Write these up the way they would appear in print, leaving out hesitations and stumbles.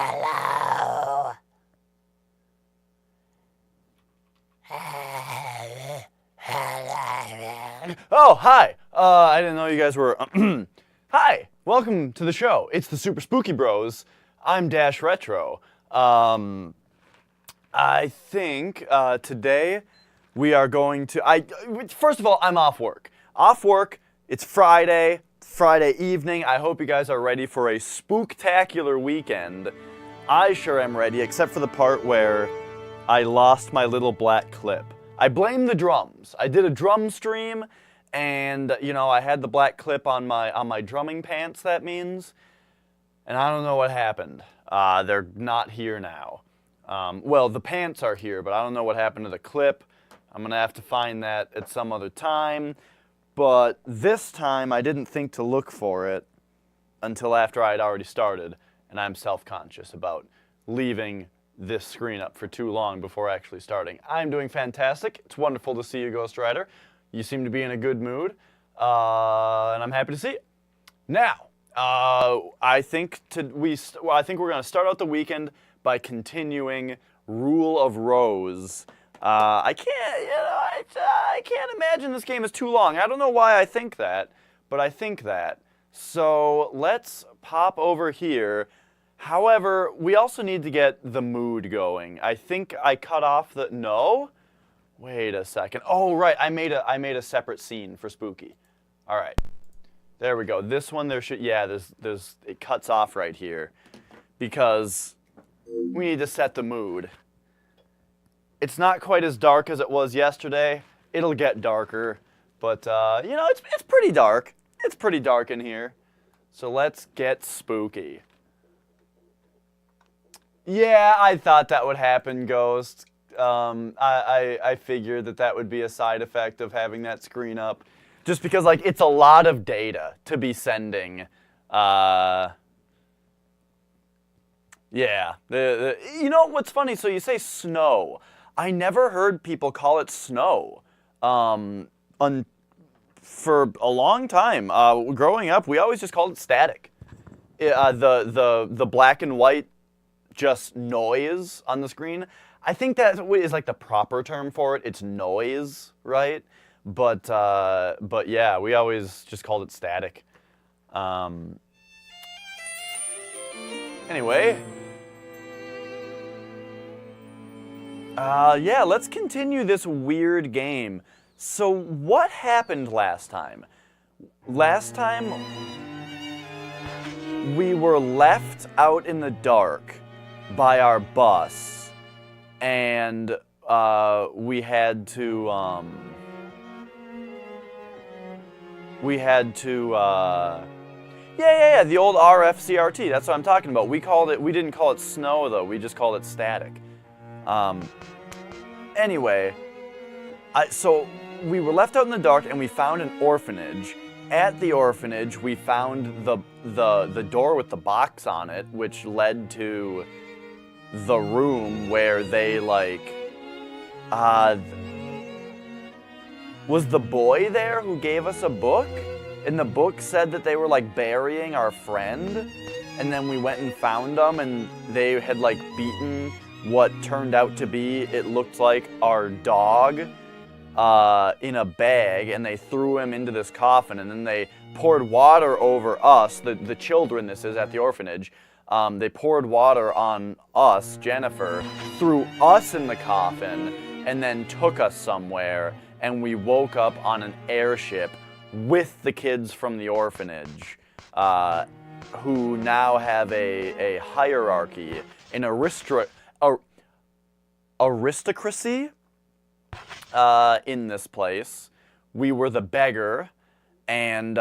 Hello. Oh, hi. I didn't know you guys were... Hi. Welcome to the show. It's the Super Spooky Bros. I'm Dash Retro. I think today we are going to... First of all, I'm off work. Off work. It's Friday evening. I hope you guys are ready for a spooktacular weekend. I sure am ready, except for the part where I lost my little black clip. I blame the drums. I did a drum stream, and you know, I had the black clip on my drumming pants, that means, and I don't know what happened. They're not here now. Well, the pants are here, but I don't know what happened to the clip. I'm gonna have to find that at some other time. But this time, I didn't think to look for it until after I had already started, and I'm self-conscious about leaving this screen up for too long before actually starting. I'm doing fantastic. It's wonderful to see you, Ghost Rider. You seem to be in a good mood, and I'm happy to see it. Now, I think we're going to start out the weekend by continuing Rule of Rose. I can't imagine this game is too long. I don't know why I think that, but I think that. So let's pop over here. However, we also need to get the mood going. I think I cut off the... No? Wait a second. Oh, right. I made a separate scene for Spooky. All right. There we go. This one, it cuts off right here because we need to set the mood. It's not quite as dark as it was yesterday. It'll get darker, but you know, it's pretty dark. It's pretty dark in here. So let's get spooky. Yeah, I thought that would happen, Ghost. I figured that would be a side effect of having that screen up, just because like it's a lot of data to be sending. Yeah. You know what's funny? So you say snow. I never heard people call it snow for a long time. Growing up, we always just called it static. The black and white just noise on the screen. I think that is like the proper term for it. It's noise, right? But yeah, we always just called it static. Anyway. Yeah, let's continue this weird game. So what happened last time? Last time, we were left out in the dark by our bus, and we had to, yeah, the old RFCRT, that's what I'm talking about. We didn't call it snow though, we just called it static. Anyway, so we were left out in the dark and we found an orphanage. At the orphanage, we found the door with the box on it, which led to the room where they was the boy there who gave us a book? And the book said that they were like burying our friend, and then we went and found them and they had like beaten what turned out to be, it looked like our dog in a bag, and they threw him into this coffin, and then they poured water over us, the children this is at the orphanage. They poured water on us, Jennifer, threw us in the coffin, and then took us somewhere, and we woke up on an airship with the kids from the orphanage, who now have a hierarchy, an aristocracy in this place. We were the beggar, and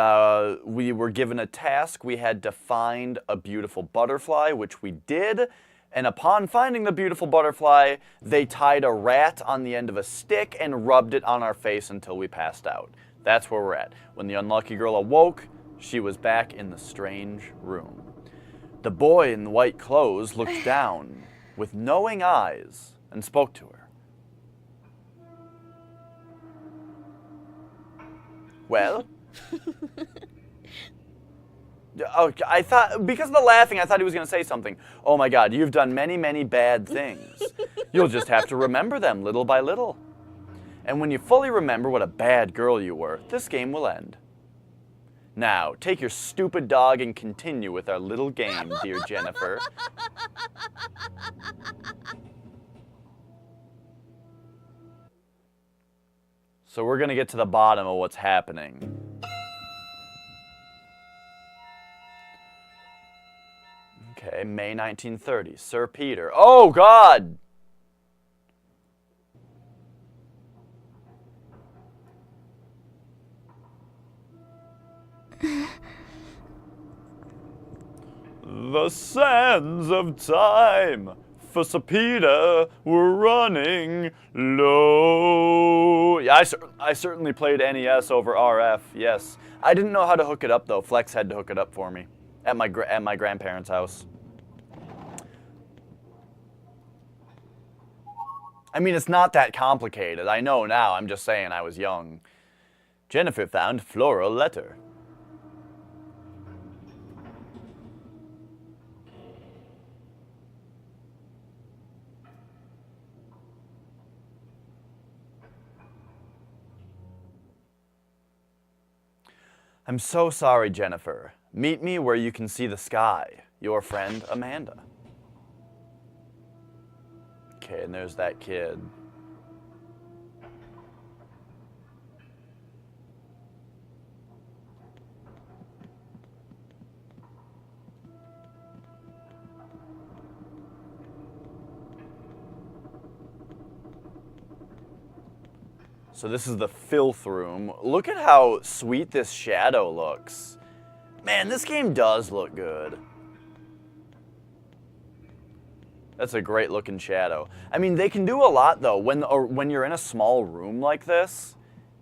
we were given a task. We had to find a beautiful butterfly, which we did. And upon finding the beautiful butterfly, they tied a rat on the end of a stick and rubbed it on our face until we passed out. That's where we're at. When the unlucky girl awoke, she was back in the strange room. The boy in the white clothes looked down with knowing eyes and spoke to her. Well? Okay, I thought, because of the laughing, I thought he was going to say something. Oh my God, you've done many, many bad things. You'll just have to remember them little by little. And when you fully remember what a bad girl you were, this game will end. Now, take your stupid dog and continue with our little game, dear Jennifer. So we're going to get to the bottom of what's happening. Okay, May 1930, Sir Peter. Oh, God! The sands of time for Sir Peter were running low. Yeah, I certainly played NES over RF, yes. I didn't know how to hook it up, though. Flex had to hook it up for me at my grandparents' house. I mean, it's not that complicated. I know now. I'm just saying I was young. Jennifer found floral letter. I'm so sorry, Jennifer. Meet me where you can see the sky. Your friend, Amanda. Okay, and there's that kid. So this is the filth room. Look at how sweet this shadow looks. Man, this game does look good. That's a great looking shadow. I mean, they can do a lot though. When you're in a small room like this,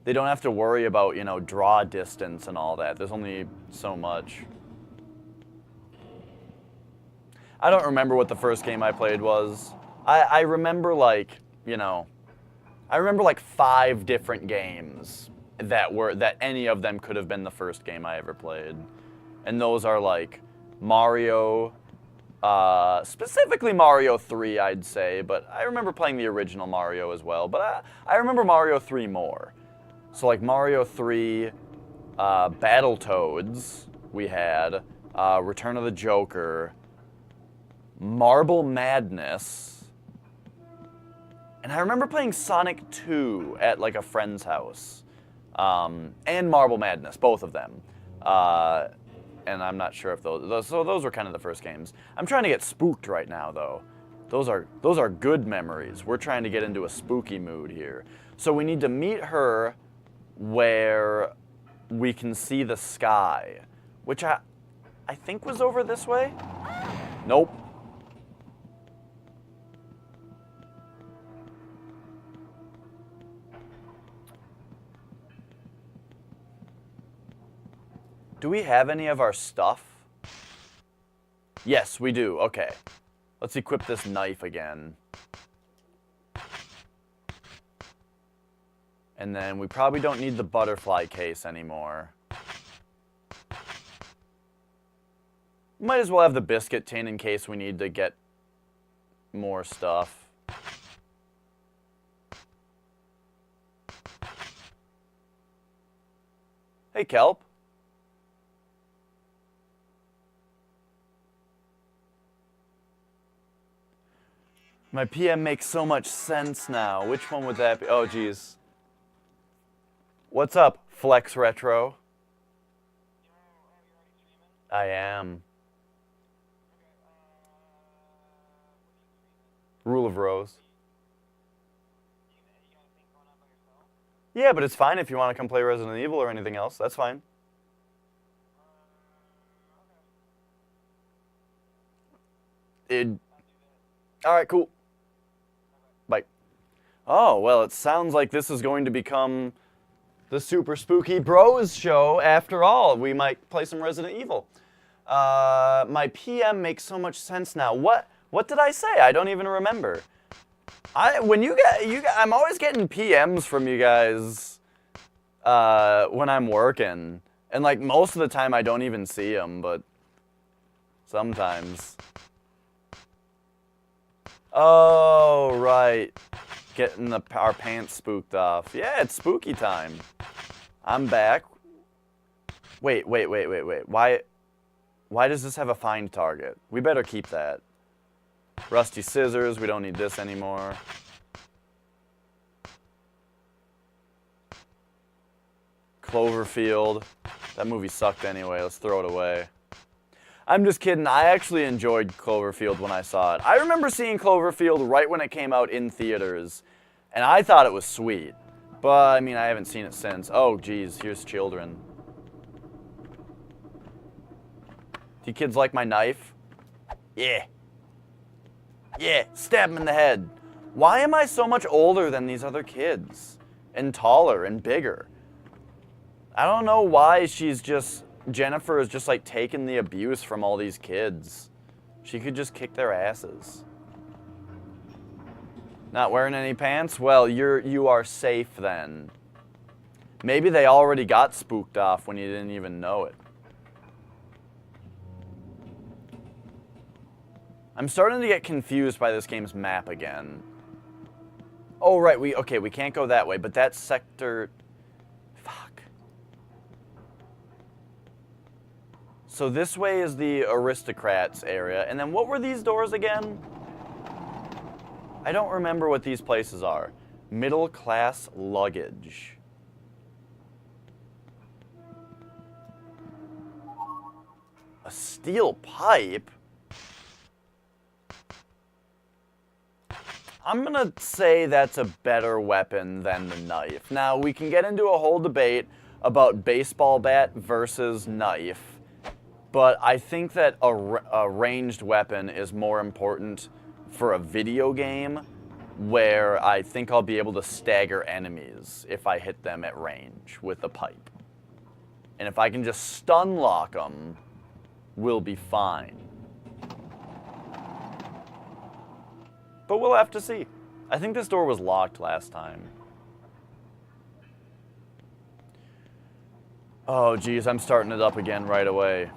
they don't have to worry about, you know, draw distance and all that. There's only so much. I don't remember what the first game I played was. I remember like, you know, I remember like 5 different games that any of them could have been the first game I ever played. And those are like Mario, specifically Mario 3, I'd say, but I remember playing the original Mario as well, but I remember Mario 3 more. So like Mario 3, Battletoads we had, Return of the Joker, Marble Madness, and I remember playing Sonic 2 at like a friend's house, and Marble Madness, both of them. And I'm not sure if those were kind of the first games. I'm trying to get spooked right now, though. Those are good memories. We're trying to get into a spooky mood here. So we need to meet her where we can see the sky, which I think was over this way. Nope. Do we have any of our stuff? Yes, we do. Okay. Let's equip this knife again. And then we probably don't need the butterfly case anymore. Might as well have the biscuit tin in case we need to get more stuff. Hey, Kelp. My PM makes so much sense now. Which one would that be? Oh, geez. What's up, Flex Retro? I am. Rule of Rose. Yeah, but it's fine if you want to come play Resident Evil or anything else. That's fine. Alright, cool. Bye. Oh, well, it sounds like this is going to become the Super Spooky Bros show after all. We might play some Resident Evil. My PM makes so much sense now. What did I say? I don't even remember. I'm always getting PMs from you guys when I'm working. And like most of the time I don't even see them, but Sometimes. Oh, right. Getting our pants spooked off. Yeah, it's spooky time. I'm back. Wait. Why does this have a find target? We better keep that. Rusty scissors, we don't need this anymore. Cloverfield. That movie sucked anyway, let's throw it away. I'm just kidding, I actually enjoyed Cloverfield when I saw it. I remember seeing Cloverfield right when it came out in theaters, and I thought it was sweet. But, I mean, I haven't seen it since. Oh, geez, here's children. Do you kids like my knife? Yeah. Yeah, stab him in the head. Why am I so much older than these other kids? And taller and bigger? I don't know why Jennifer is just like taking the abuse from all these kids. She could just kick their asses. Not wearing any pants? Well, you are safe then. Maybe they already got spooked off when you didn't even know it. I'm starting to get confused by this game's map again. Oh, right, we can't go that way, but that's sector... Fuck. So this way is the aristocrats area, and then what were these doors again? I don't remember what these places are. Middle class luggage. A steel pipe? I'm gonna say that's a better weapon than the knife. Now, we can get into a whole debate about baseball bat versus knife, but I think that a ranged weapon is more important for a video game where I think I'll be able to stagger enemies if I hit them at range with a pipe. And if I can just stun lock them, we'll be fine. But we'll have to see. I think this door was locked last time. Oh, geez, I'm starting it up again right away.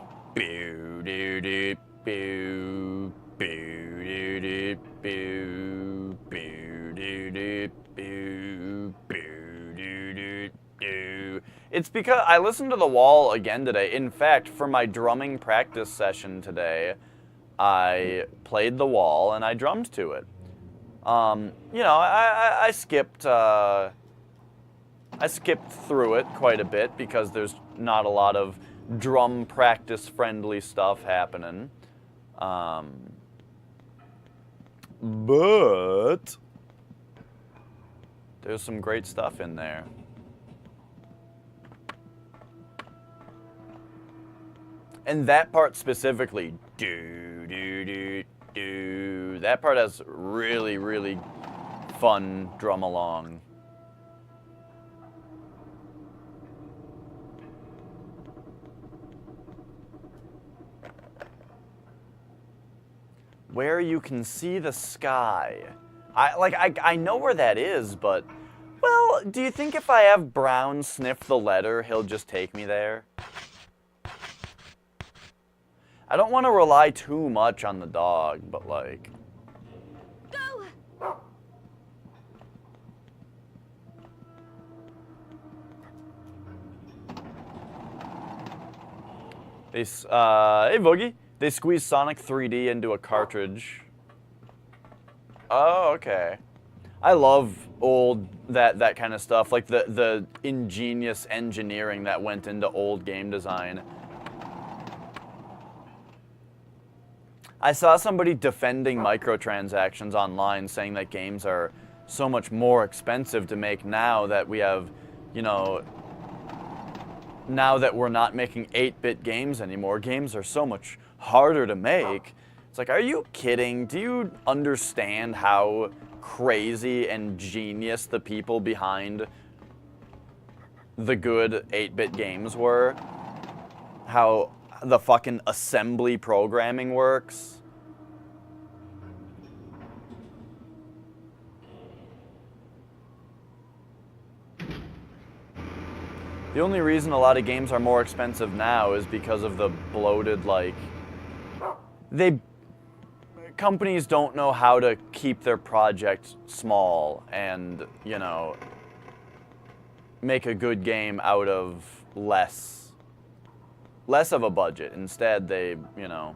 It's because I listened to The Wall again today. In fact, for my drumming practice session today, I played The Wall and I drummed to it. You know, I skipped through it quite a bit because there's not a lot of drum practice friendly stuff happening. But there's some great stuff in there. And that part specifically, that part has really, really fun drum along. Where you can see the sky. I know where that is, but, well, do you think if I have Brown sniff the letter, he'll just take me there? I don't want to rely too much on the dog, but like... Go! Hey Boogie. They squeezed Sonic 3D into a cartridge. Oh, okay. I love that kind of stuff, like the ingenious engineering that went into old game design. I saw somebody defending microtransactions online, saying that games are so much more expensive to make now that we have, you know, now that we're not making 8-bit games anymore. Games are so much harder to make. It's like, are you kidding? Do you understand how crazy and genius the people behind the good 8-bit games were? How the fucking assembly programming works? The only reason a lot of games are more expensive now is because of the bloated, like, companies don't know how to keep their project small and, you know, make a good game out of less of a budget. Instead, they, you know,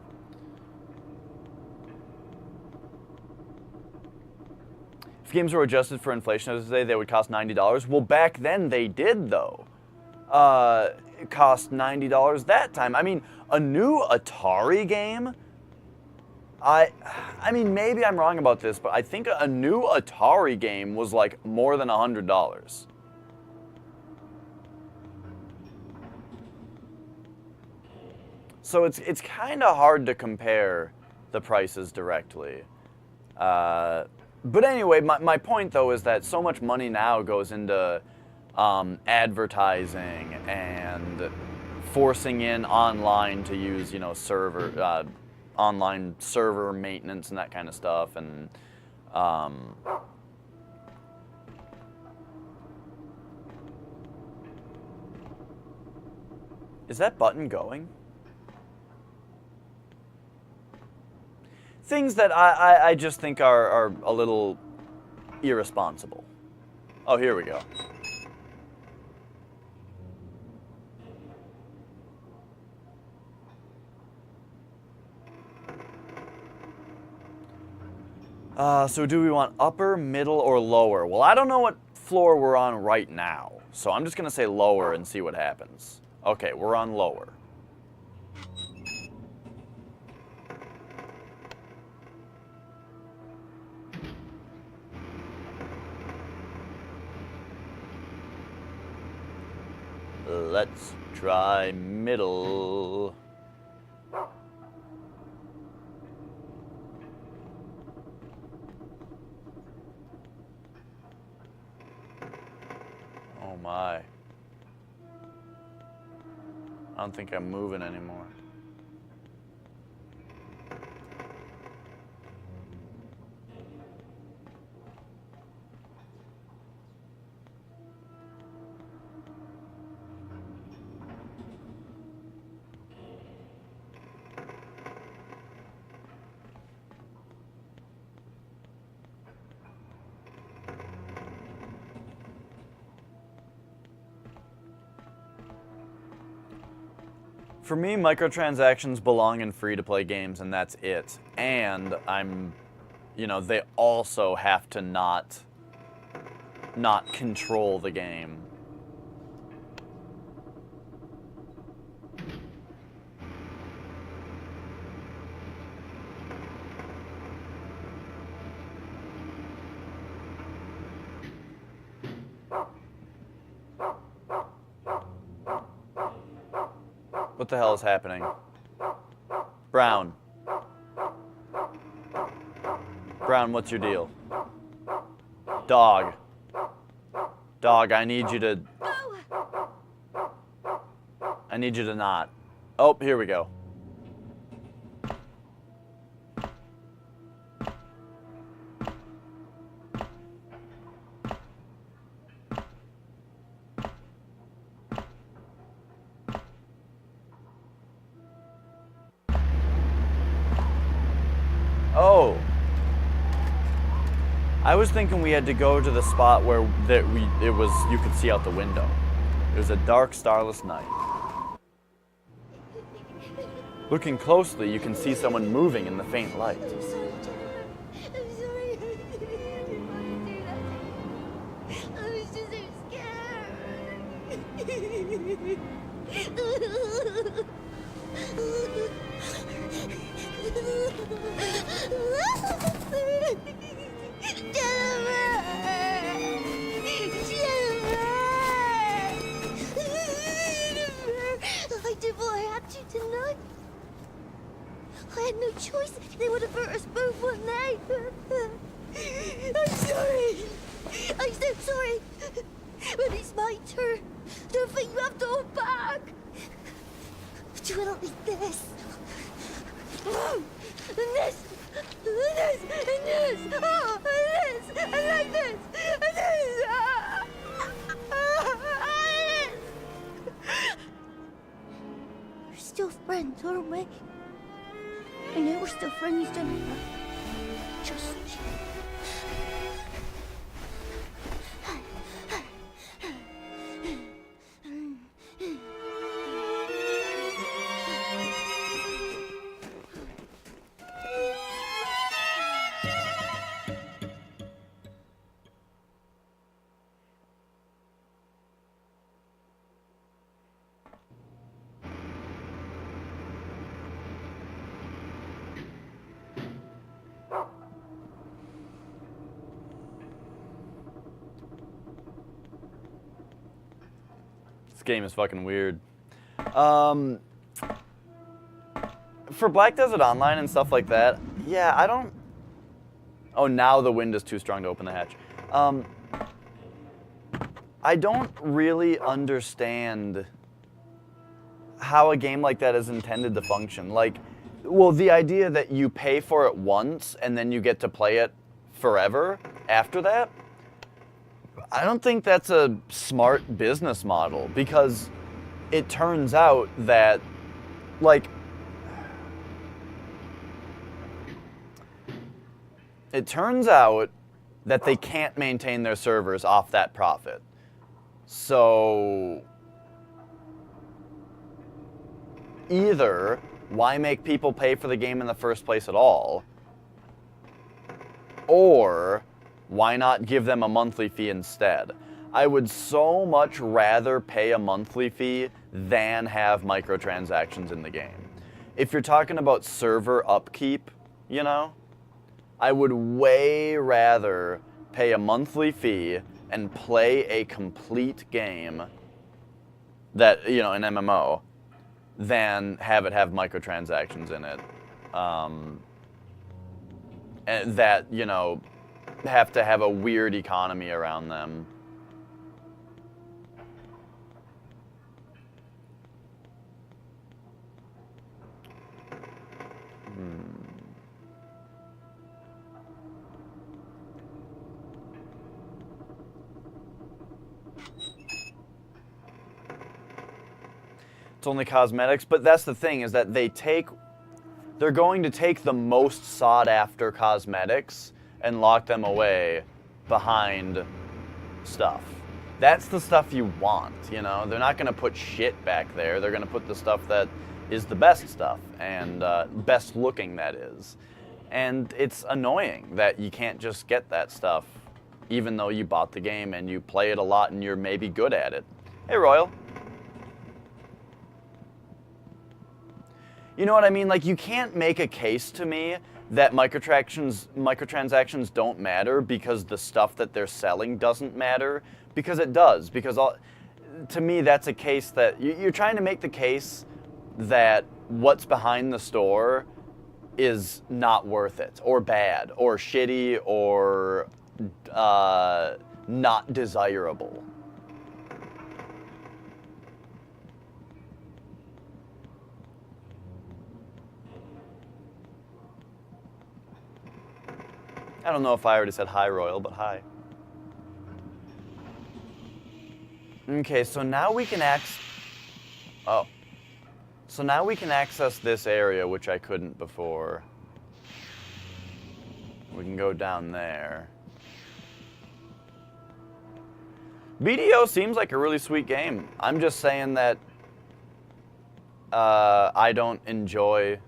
if games were adjusted for inflation as today, they would cost $90. Well, back then they did, though. It cost $90 that time. I mean, a new Atari game, I mean, maybe I'm wrong about this, but I think a new Atari game was like more than $100. So it's kind of hard to compare the prices directly. But anyway, my point though is that so much money now goes into advertising and forcing in online to use, you know, online server maintenance and that kind of stuff, and is that button going? Things that I just think are a little irresponsible. Oh, here we go. So do we want upper, middle, or lower? Well, I don't know what floor we're on right now, so I'm just going to say lower and see what happens. Okay, we're on lower. Let's try middle. Oh my. I don't think I'm moving anymore. For me, microtransactions belong in free-to-play games, and that's it. And you know, they also have to not control the game. What the hell is happening? Brown. Brown, what's your deal? Dog. Dog, I need you to... I need you to not. Oh, here we go. Oh. I was thinking we had to go to the spot where you could see out the window. It was a dark, starless night. Looking closely, you can see someone moving in the faint light. I'm sorry. I didn't want to do that. I was just so I did what I had to tonight. I had no choice. They would have hurt us both, wouldn't they? I'm sorry. I'm so sorry. But it's my turn. Don't think you have to hold back. Do it like this. And this. And this. And this. Oh, and this. And like this. And this. We're still friends, aren't we? I know We're still friends, Jennifer. Just This game is fucking weird. For Black Desert Online and stuff like that, yeah, I don't... Oh, now the wind is too strong to open the hatch. I don't really understand how a game like that is intended to function. Like, well, the idea that you pay for it once and then you get to play it forever after that, I don't think that's a smart business model, because it turns out that, like, it turns out that they can't maintain their servers off that profit. So either why make people pay for the game in the first place at all, or why not give them a monthly fee instead? I would so much rather pay a monthly fee than have microtransactions in the game. If you're talking about server upkeep, you know, I would way rather pay a monthly fee and play a complete game that, you know, an MMO, than have it have microtransactions in it. And that, you know, have to have a weird economy around them. It's only cosmetics, but that's the thing, is that they're going to take the most sought after cosmetics and lock them away behind stuff. That's the stuff you want, you know? They're not gonna put shit back there. They're gonna put the stuff that is the best stuff, and best looking, that is. And it's annoying that you can't just get that stuff, even though you bought the game and you play it a lot and you're maybe good at it. Hey, Royal. You know what I mean? Like, you can't make a case to me that microtransactions don't matter because the stuff that they're selling doesn't matter, because it does. Because to me, that's a case that you're trying to make the case that what's behind the store is not worth it, or bad, or shitty, or not desirable. I don't know if I already said hi, Royal, but hi. Okay, so now we can So now we can access this area, which I couldn't before. We can go down there. BDO seems like a really sweet game. I'm just saying that I don't enjoy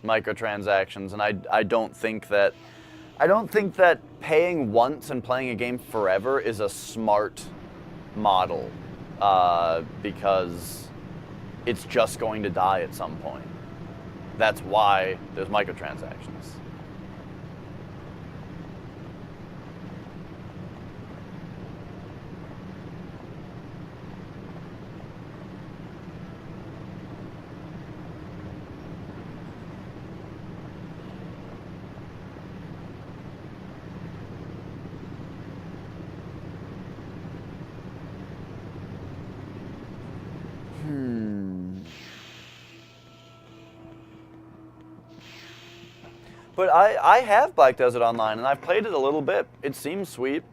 microtransactions, and I don't think that paying once and playing a game forever is a smart model, because it's just going to die at some point. That's why there's microtransactions. But I have Black Desert Online, and I've played it a little bit. It seems sweet.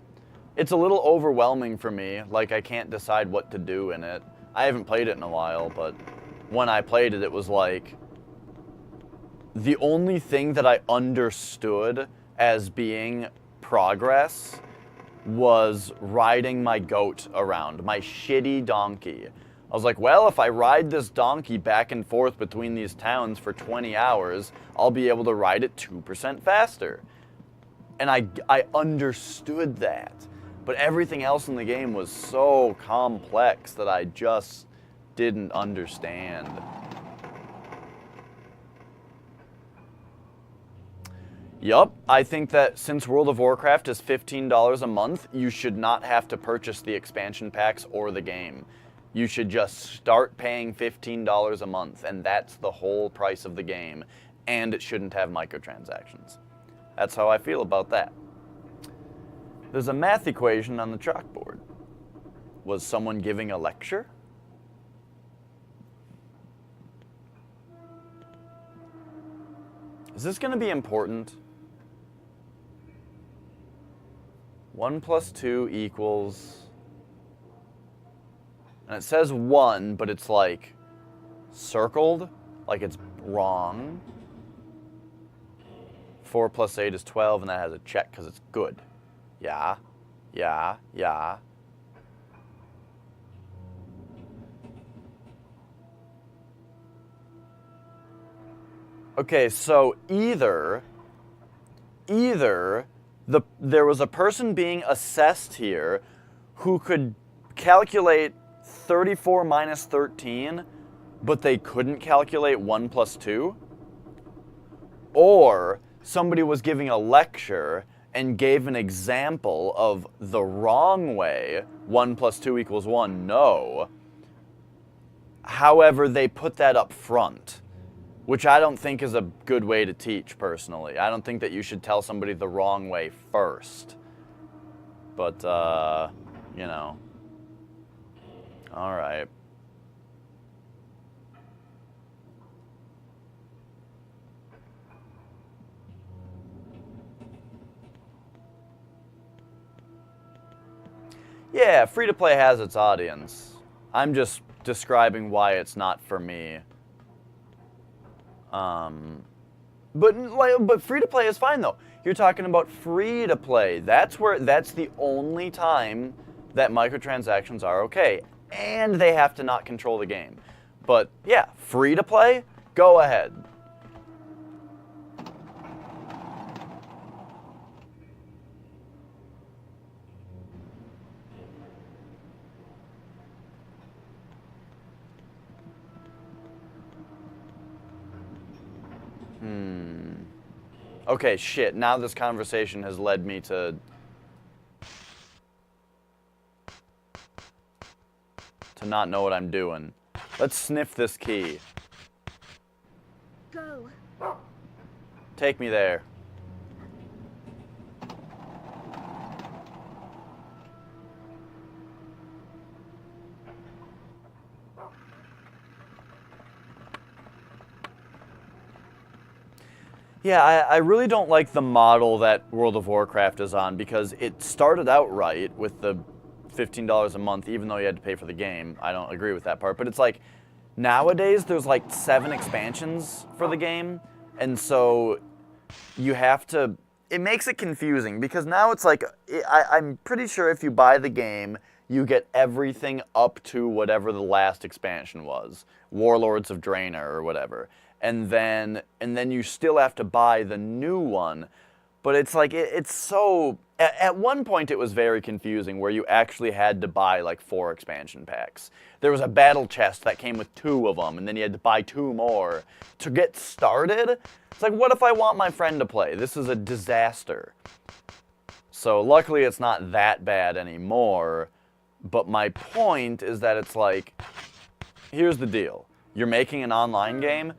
It's a little overwhelming for me. Like, I can't decide what to do in it. I haven't played it in a while, but when I played it, it was like the only thing that I understood as being progress was riding my goat around, my shitty donkey. I was like, well, if I ride this donkey back and forth between these towns for 20 hours, I'll be able to ride it 2% faster. And I understood that. But everything else in the game was so complex that I just didn't understand. Yup, I think that since World of Warcraft is $15 a month, you should not have to purchase the expansion packs or the game. You should just start paying $15 a month, and that's the whole price of the game, and it shouldn't have microtransactions. That's how I feel about that. There's a math equation on the chalkboard. Was someone giving a lecture? Is this going to be important? 1 plus 2 equals... And it says 1, but it's like circled, like it's wrong. 4 plus 8 is 12, and that has a check because it's good. Yeah, yeah, yeah. Okay, so either there was a person being assessed here who could calculate 34 minus 13, but they couldn't calculate 1 plus 2, or somebody was giving a lecture and gave an example of the wrong way 1 plus 2 equals 1, no. However, they put that up front, which I don't think is a good way to teach, personally. I don't think that you should tell somebody the wrong way first. But, you know. All right. Yeah, free-to-play has its audience. I'm just describing why it's not for me. But free-to-play is fine, though. You're talking about free-to-play. That's the only time that microtransactions are okay. And they have to not control the game. But, yeah, free-to-play, go ahead. Okay, shit, now this conversation has led me to not know what I'm doing. Let's sniff this key. Go. Take me there. Yeah, I really don't like the model that World of Warcraft is on, because it started out right with the $15 a month, even though you had to pay for the game. I don't agree with that part. But it's like, nowadays there's like 7 expansions for the game, and so you have to... It makes it confusing, because now it's like, I'm pretty sure if you buy the game, you get everything up to whatever the last expansion was. Warlords of Draenor or whatever. And then you still have to buy the new one. But it's like, it's so... At one point, it was very confusing, where you actually had to buy, like, 4 expansion packs. There was a battle chest that came with 2 of them, and then you had to buy 2 more. To get started, it's like, what if I want my friend to play? This is a disaster. So, luckily, it's not that bad anymore. But my point is that it's like, here's the deal. You're making an online game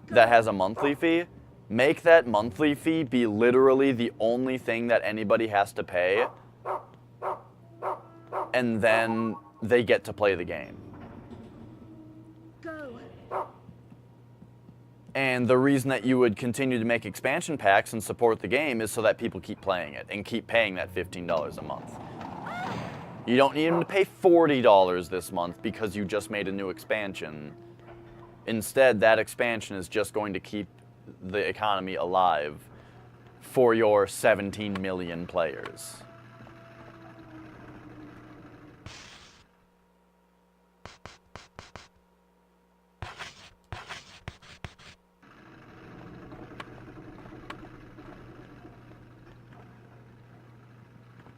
that has a monthly fee. Make that monthly fee be literally the only thing that anybody has to pay, and then they get to play the game. Go. And the reason that you would continue to make expansion packs and support the game is so that people keep playing it and keep paying that $15 a month. You don't need them to pay $40 this month because you just made a new expansion. Instead, that expansion is just going to keep the economy alive for your 17 million players.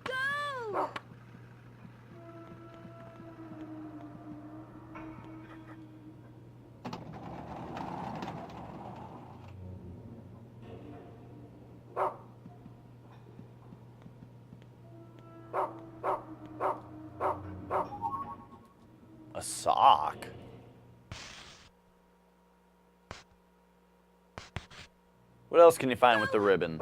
Go! A sock? What else can you find with the ribbon?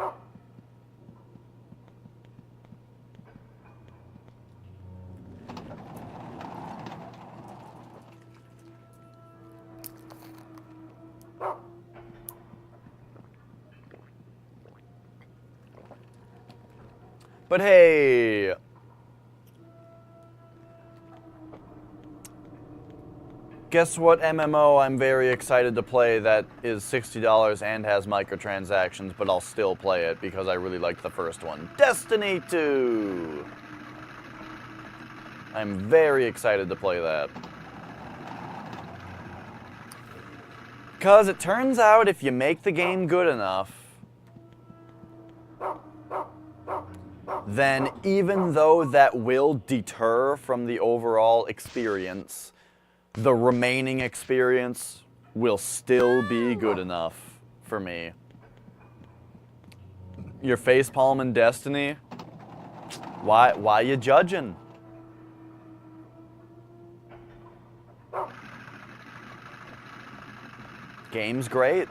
But hey, guess what MMO I'm very excited to play that is $60 and has microtransactions, but I'll still play it because I really liked the first one. Destiny 2! I'm very excited to play that. Because it turns out if you make the game good enough, then even though that will deter from the overall experience, the remaining experience will still be good enough for me. Your facepalm in Destiny? Why you judging? Game's great.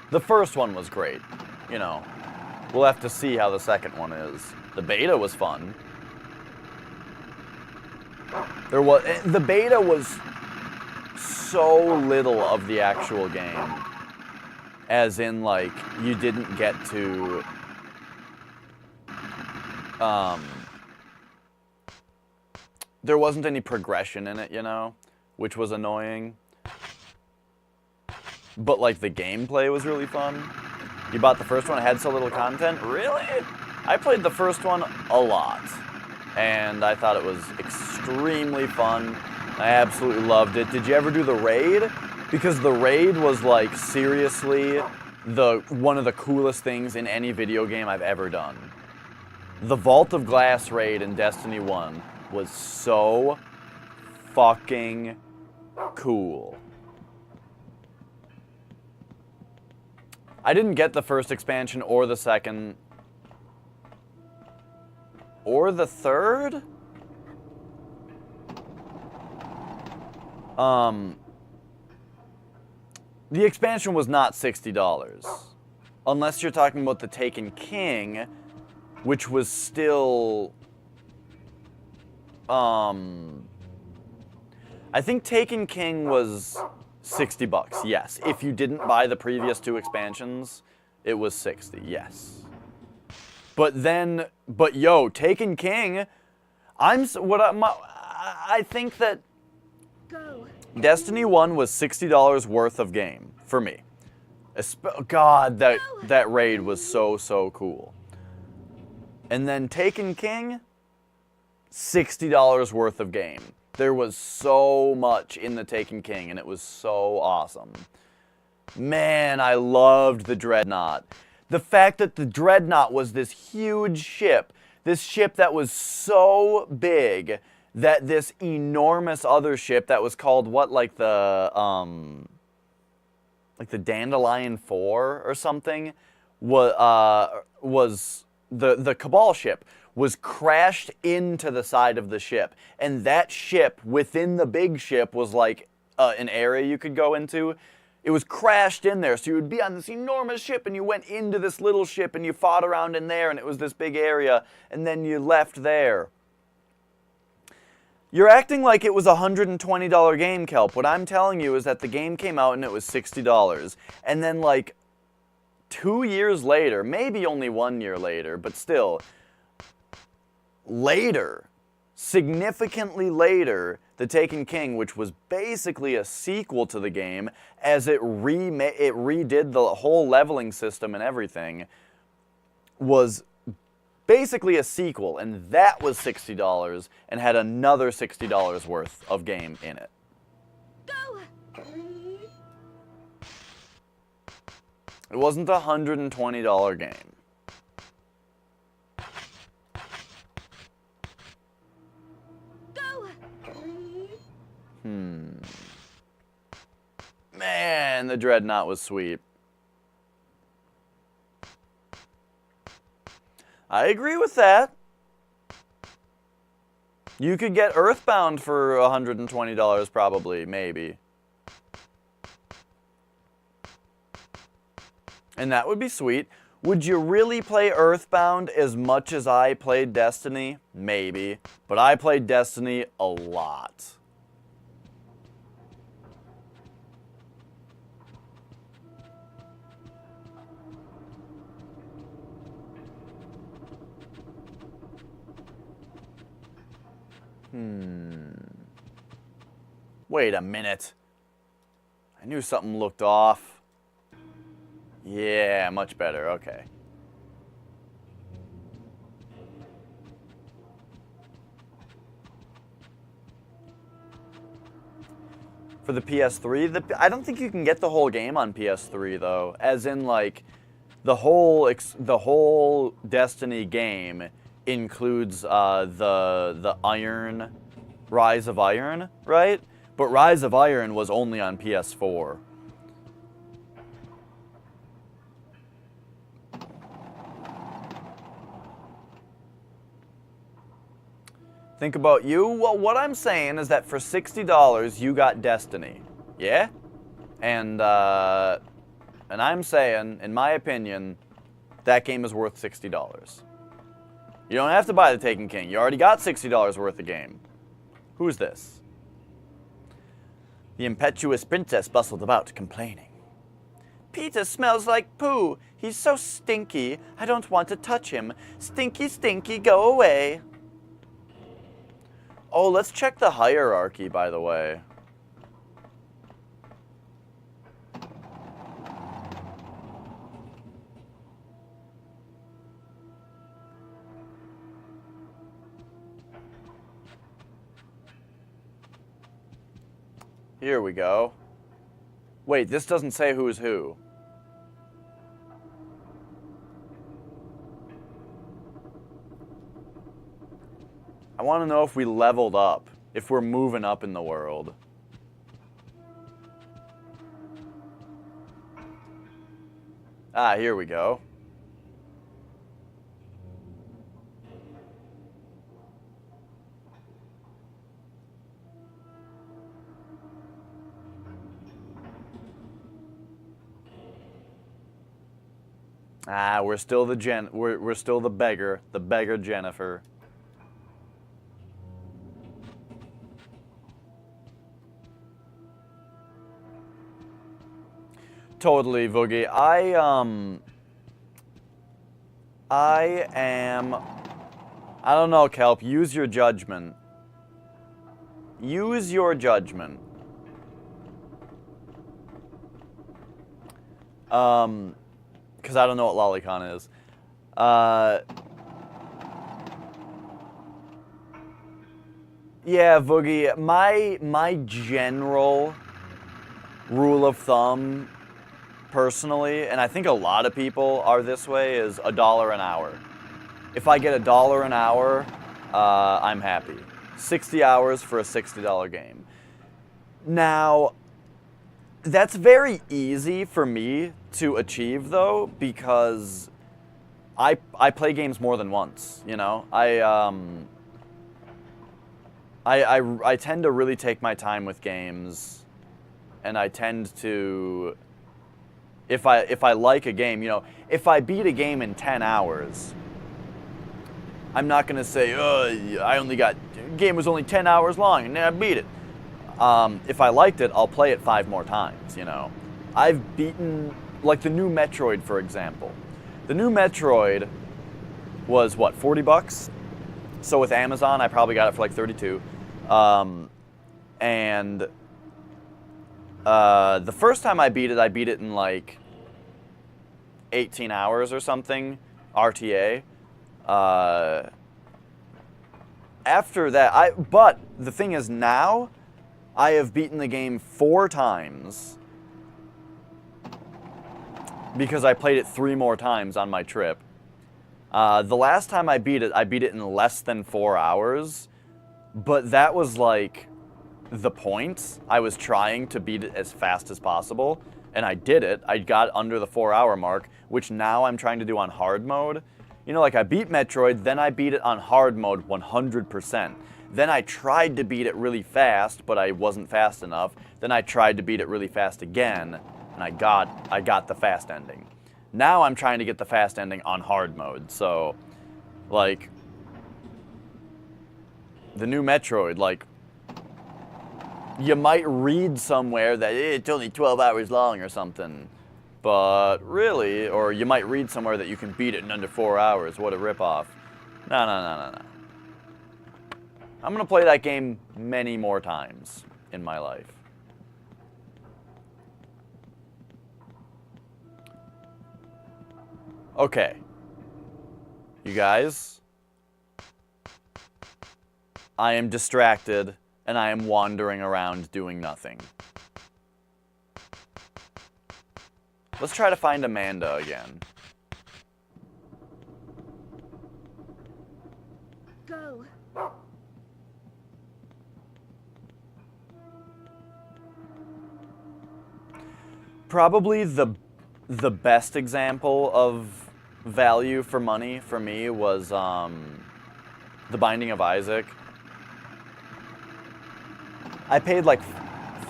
The first one was great, you know. We'll have to see how the second one is. The beta was fun. The beta was so little of the actual game. As in, like, you didn't get to there wasn't any progression in it, you know, which was annoying. But, like, the gameplay was really fun. You bought the first one, it had so little content? Really? I played the first one a lot. And I thought it was extremely fun. I absolutely loved it. Did you ever do the raid? Because the raid was, like, seriously one of the coolest things in any video game I've ever done. The Vault of Glass raid in Destiny 1 was so fucking cool. I didn't get the first expansion or the second or the third. The expansion was not $60. Unless you're talking about the Taken King, which was still I think Taken King was $60, yes. If you didn't buy the previous two expansions, it was $60, yes. But yo, Taken King, I think that Go. Destiny 1 was $60 worth of game for me. God, that raid was so cool. And then Taken King, $60 worth of game. There was so much in the Taken King, and it was so awesome. Man, I loved the Dreadnought. The fact that the Dreadnought was this huge ship, this ship that was so big that this enormous other ship that was called what, like the Dandelion 4 or something, was the Cabal ship, was crashed into the side of the ship. And that ship within the big ship was like an area you could go into. It was crashed in there, so you would be on this enormous ship and you went into this little ship and you fought around in there and it was this big area and then you left there. You're acting like it was a $120 game, Kelp. What I'm telling you is that the game came out and it was $60. And then like 2 years later, maybe only 1 year later, but still, later, significantly later, The Taken King, which was basically a sequel to the game, as it redid the whole leveling system and everything, was basically a sequel, and that was $60 and had another $60 worth of game in it. Go! It wasn't a $120 game. Go! Man, the Dreadnought was sweet. I agree with that. You could get Earthbound for $120 probably, maybe. And that would be sweet. Would you really play Earthbound as much as I played Destiny? Maybe. But I played Destiny a lot. Wait a minute. I knew something looked off. Yeah, much better. Okay. For the PS3, I don't think you can get the whole game on PS3 though. As in, like, the whole Destiny game includes the Iron, Rise of Iron, right? But Rise of Iron was only on PS4. Think about you. Well, what I'm saying is that for $60, you got Destiny. Yeah? And I'm saying, in my opinion, that game is worth $60. You don't have to buy the Taken King. You already got $60 worth of game. Who's this? The impetuous princess bustled about, complaining. Peter smells like poo. He's so stinky. I don't want to touch him. Stinky, stinky, go away. Oh, let's check the hierarchy, by the way. Here we go. Wait, this doesn't say who's who. I want to know if we leveled up, if we're moving up in the world. Ah, here we go. Ah, we're still the we're still the beggar Jennifer. Totally, Voogie. I don't know, Kelp. Use your judgment. Use your judgment. Because I don't know what Lolicon is. Yeah, Voogie, my general rule of thumb, personally, and I think a lot of people are this way, is $1 an hour. If I get $1 an hour, I'm happy. 60 hours for a $60 game. Now, that's very easy for me to achieve, though, because I play games more than once, you know? I tend to really take my time with games, and I tend to, if I like a game, you know, if I beat a game in 10 hours, I'm not going to say, oh, game was only 10 hours long, and I beat it. If I liked it, I'll play it 5 more times, you know. I've beaten, like the new Metroid, for example. The new Metroid was, what, $40? So with Amazon, I probably got it for like 32. And the first time I beat it in like 18 hours or something, RTA. After that, but the thing is now, I have beaten the game 4 times because I played it 3 more times on my trip. The last time I beat it in less than 4 hours, but that was like the point. I was trying to beat it as fast as possible, and I did it. I got under the 4-hour mark, which now I'm trying to do on hard mode. You know, like I beat Metroid, then I beat it on hard mode 100%. Then I tried to beat it really fast, but I wasn't fast enough. Then I tried to beat it really fast again, and I got the fast ending. Now I'm trying to get the fast ending on hard mode. So, like, the new Metroid, like, you might read somewhere that it's only 12 hours long or something. But really, or you might read somewhere that you can beat it in under 4 hours. What a ripoff. No, no, no, no, no. I'm going to play that game many more times in my life. Okay. You guys, I am distracted and I am wandering around doing nothing. Let's try to find Amanda again. Go. Probably the best example of value for money for me was The Binding of Isaac. I paid like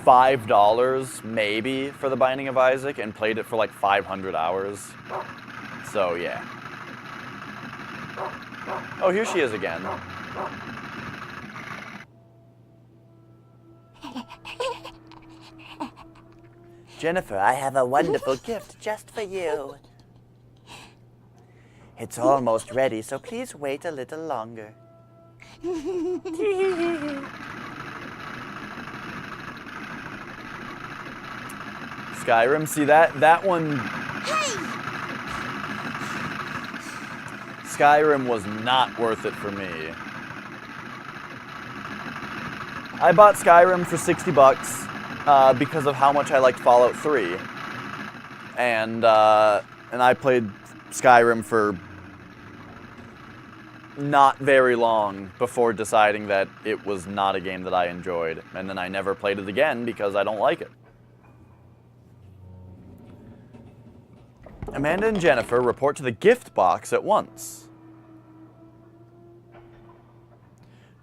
$5 maybe for The Binding of Isaac and played it for like 500 hours. So yeah. Oh, here she is again. Jennifer, I have a wonderful gift just for you. It's almost ready, so please wait a little longer. Skyrim, see that one... Hey! Skyrim was not worth it for me. I bought Skyrim for $60 because of how much I liked Fallout 3. And I played Skyrim for not very long before deciding that it was not a game that I enjoyed. And then I never played it again because I don't like it. Amanda and Jennifer report to the gift box at once.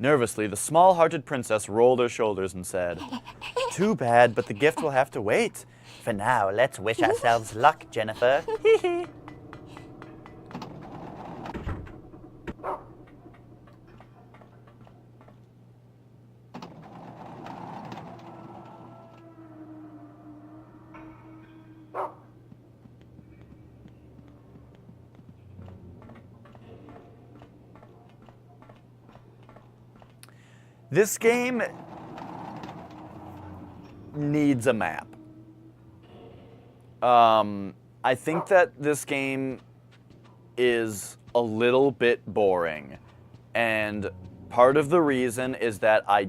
Nervously, the small-hearted princess rolled her shoulders and said, "Too bad, but the gift will have to wait. For now, let's wish ourselves luck, Jennifer." This game needs a map. I think that this game is a little bit boring. And part of the reason is that I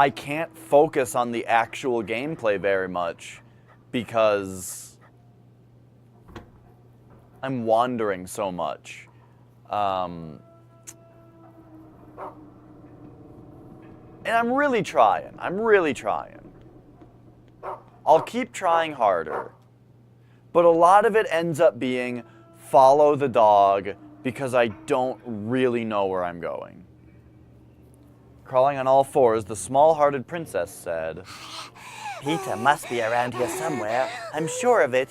can't focus on the actual gameplay very much because I'm wandering so much. And I'm really trying. I'll keep trying harder. But a lot of it ends up being follow the dog because I don't really know where I'm going. Crawling on all fours, the small-hearted princess said, "Peter must be around here somewhere. I'm sure of it."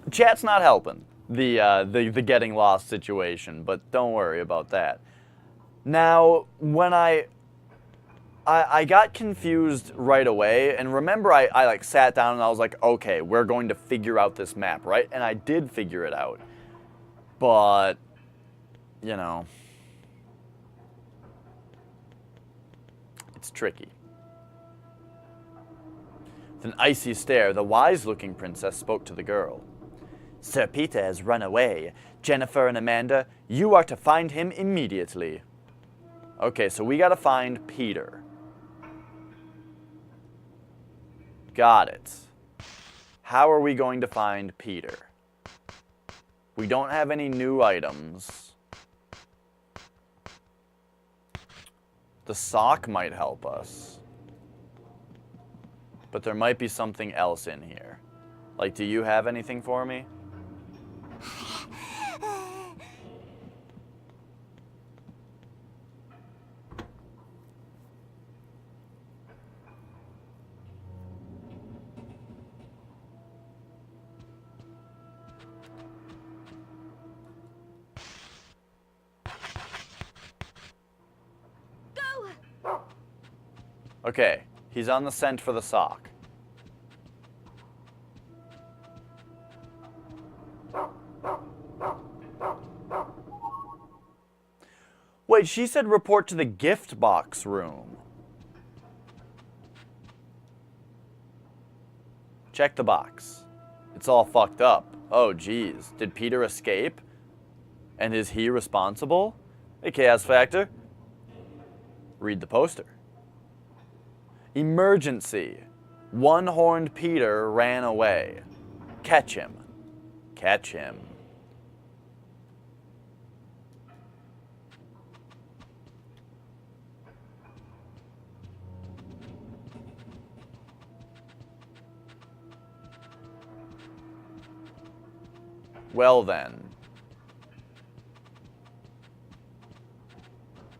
Chat's not helping the getting lost situation, but don't worry about that. Now, when I got confused right away, and remember I like sat down and I was like, okay, we're going to figure out this map, right? And I did figure it out. But, you know, It's tricky. With an icy stare, the wise-looking princess spoke to the girl. Sir Peter has run away. Jennifer and Amanda, you are to find him immediately. Okay, so we gotta find Peter. Got it. How are we going to find Peter? We don't have any new items. The sock might help us. But there might be something else in here. Like, do you have anything for me? Okay, he's on the scent for the sock. Wait, she said report to the gift box room. Check the box. It's all fucked up. Oh, geez. Did Peter escape? And is he responsible? Hey, Chaos Factor. Read the poster. Emergency. One-horned Peter ran away. Catch him. Catch him. Well then.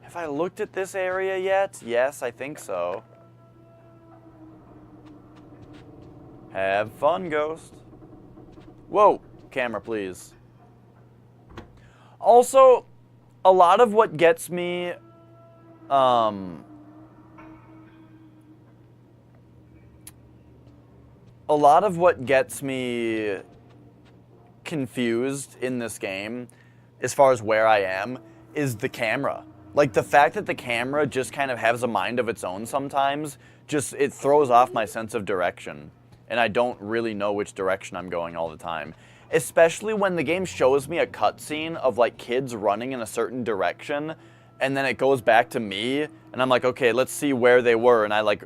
Have I looked at this area yet? Yes, I think so. Have fun, Ghost. Whoa, camera, please. Also, a lot of what gets me, a lot of what gets me confused in this game, as far as where I am, is the camera. Like, the fact that the camera just kind of has a mind of its own sometimes, it throws off my sense of direction. And I don't really know which direction I'm going all the time. Especially when the game shows me a cutscene of, like, kids running in a certain direction, and then it goes back to me, and I'm like, okay, let's see where they were, and I, like,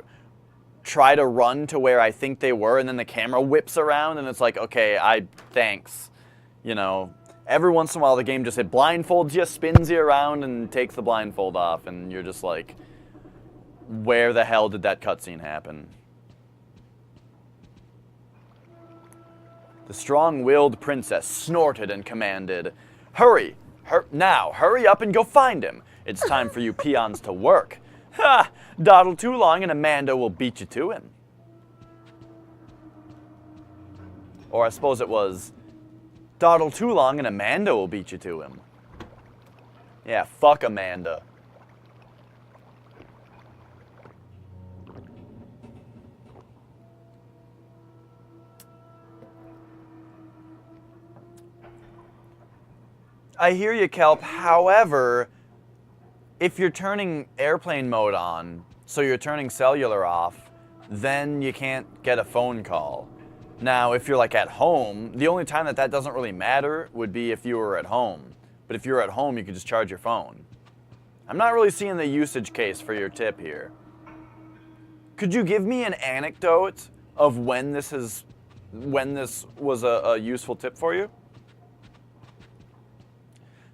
try to run to where I think they were, and then the camera whips around, and it's like, okay, thanks. You know, every once in a while the game it blindfolds you, spins you around, and takes the blindfold off, and you're just like, where the hell did that cutscene happen? The strong-willed princess snorted and commanded, hurry, now, hurry up and go find him. It's time for you peons to work. Ha! Dawdle too long and Amanda will beat you to him. Or I suppose it was, dawdle too long and Amanda will beat you to him. Yeah, fuck Amanda. I hear you, Kelp. However, if you're turning airplane mode on, so you're turning cellular off, then you can't get a phone call. Now, if you're like at home, the only time that doesn't really matter would be if you were at home. But if you're at home, you could just charge your phone. I'm not really seeing the usage case for your tip here. Could you give me an anecdote of when this was a useful tip for you?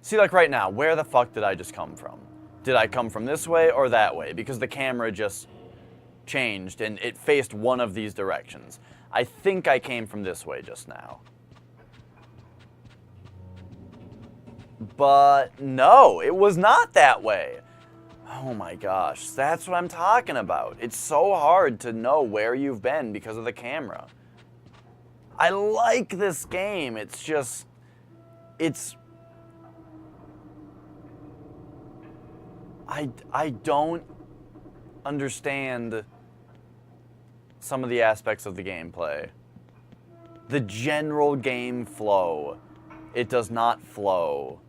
See, like right now, where the fuck did I just come from? Did I come from this way or that way? Because the camera just changed and it faced one of these directions. I think I came from this way just now. But no, it was not that way. Oh my gosh, that's what I'm talking about. It's so hard to know where you've been because of the camera. I like this game, it's just, I don't understand some of the aspects of the gameplay. The general game flow, it does not flow.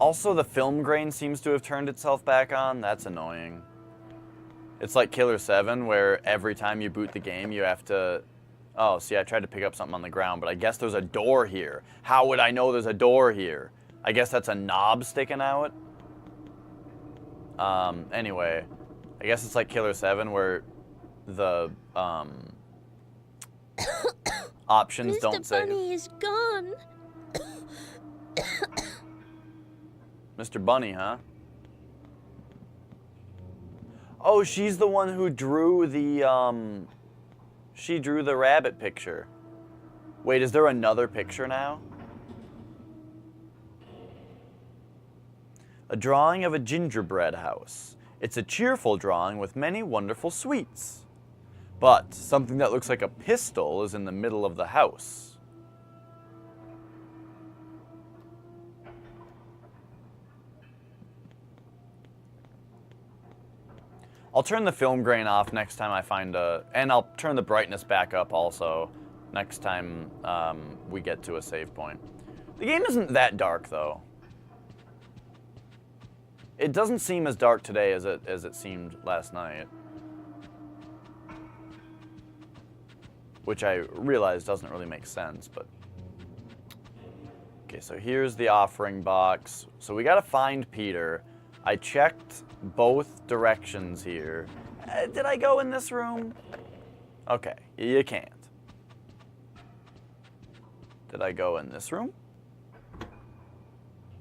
Also, the film grain seems to have turned itself back on. That's annoying. It's like Killer 7, where every time you boot the game, you have to... Oh, see, I tried to pick up something on the ground, but I guess there's a door here. How would I know there's a door here? I guess that's a knob sticking out. Anyway, I guess it's like Killer 7, where the, options don't say... Mr. Bunny is gone. Mr. Bunny, huh? Oh, she's the one who drew the, she drew the rabbit picture. Wait, is there another picture now? A drawing of a gingerbread house. It's a cheerful drawing with many wonderful sweets. But something that looks like a pistol is in the middle of the house. I'll turn the film grain off next time I find a... And I'll turn the brightness back up also next time we get to a save point. The game isn't that dark, though. It doesn't seem as dark today as it seemed last night. Which I realize doesn't really make sense, but... Okay, so here's the offering box. So we gotta find Peter. I checked both directions here. Did I go in this room? Okay, you can't. Did I go in this room?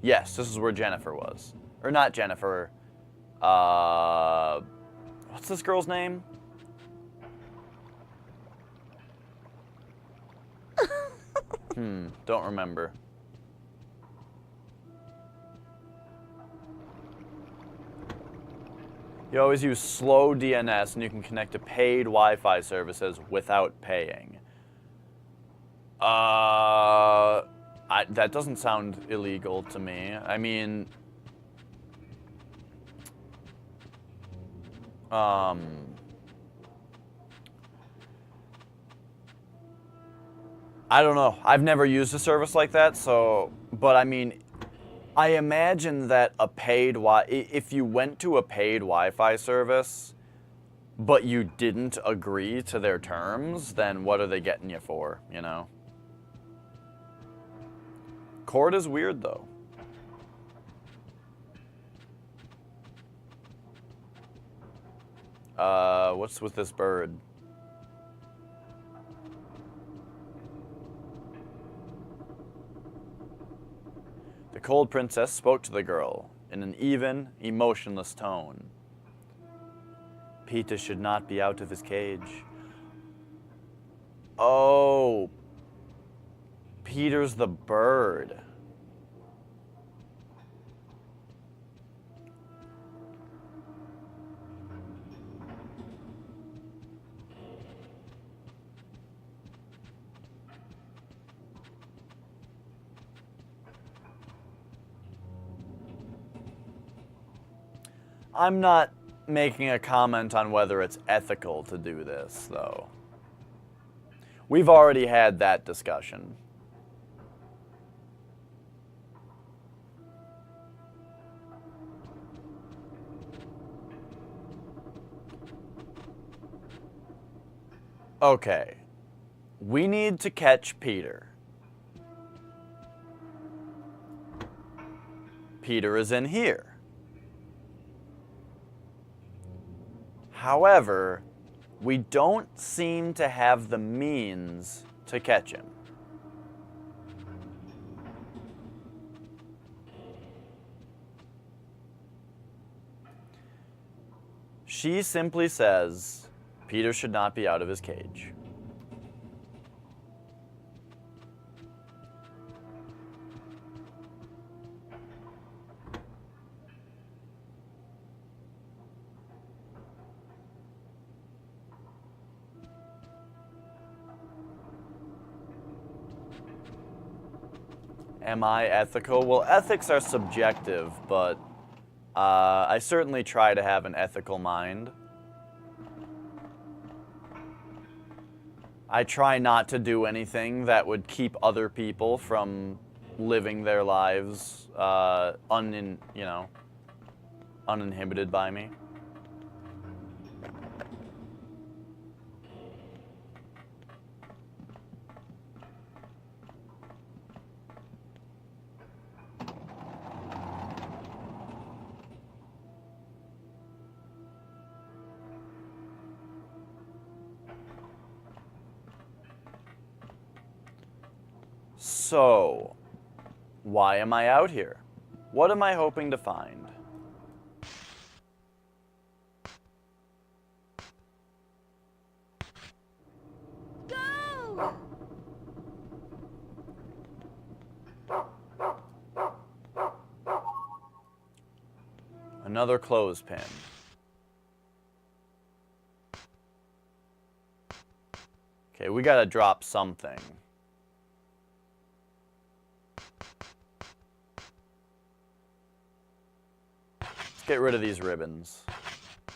Yes, this is where Jennifer was. Or not Jennifer. What's this girl's name? Don't remember. You always use slow DNS and you can connect to paid Wi-Fi services without paying. That doesn't sound illegal to me. I mean... I don't know. I've never used a service like that, so... But I mean... I imagine that a paid if you went to a paid Wi-Fi service, but you didn't agree to their terms, then what are they getting you for, you know? Cord is weird, though. What's with this bird? The cold princess spoke to the girl in an even, emotionless tone. Peter should not be out of his cage. Oh, Peter's the bird. I'm not making a comment on whether it's ethical to do this, though. We've already had that discussion. Okay. We need to catch Peter. Peter is in here. However, we don't seem to have the means to catch him. She simply says, Peter should not be out of his cage. Am I ethical? Well, ethics are subjective, but I certainly try to have an ethical mind. I try not to do anything that would keep other people from living their lives, uninhibited by me. So, why am I out here? What am I hoping to find? Go! Another clothespin. Okay, we gotta drop something. Let's get rid of these ribbons.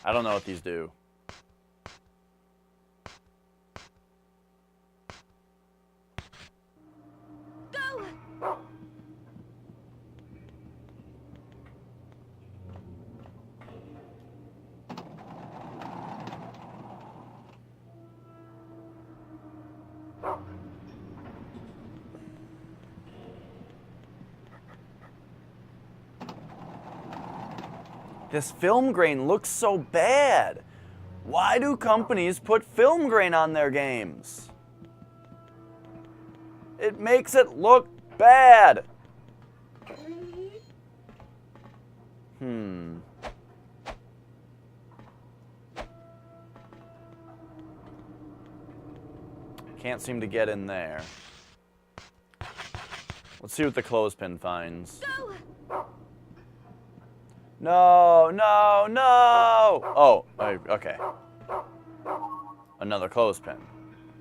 I don't know what these do. Go! This film grain looks so bad. Why do companies put film grain on their games? It makes it look bad. Can't seem to get in there. Let's see what the clothespin finds. Go! No, no, no! Oh, okay. Another clothespin.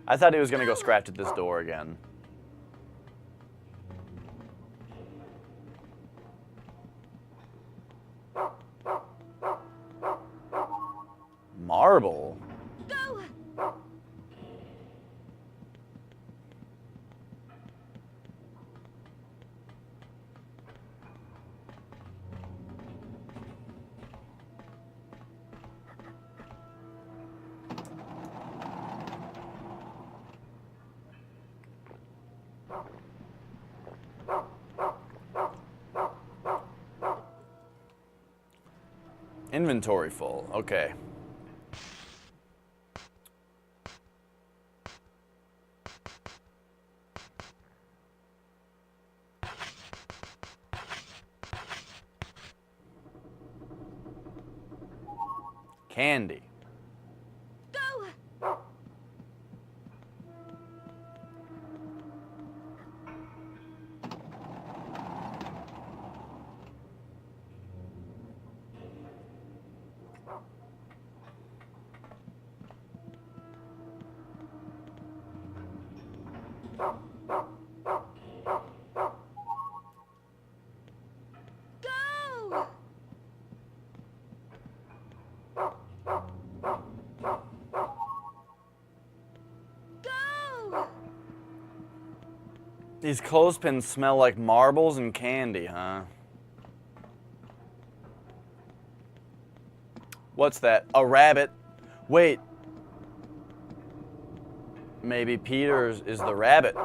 I thought he was gonna go scratch at this door again. Marble? Go! Inventory full. Okay. Candy. Go! Go! Go! These clothespins smell like marbles and candy, huh? What's that? A rabbit. Wait. Maybe Peter is the rabbit.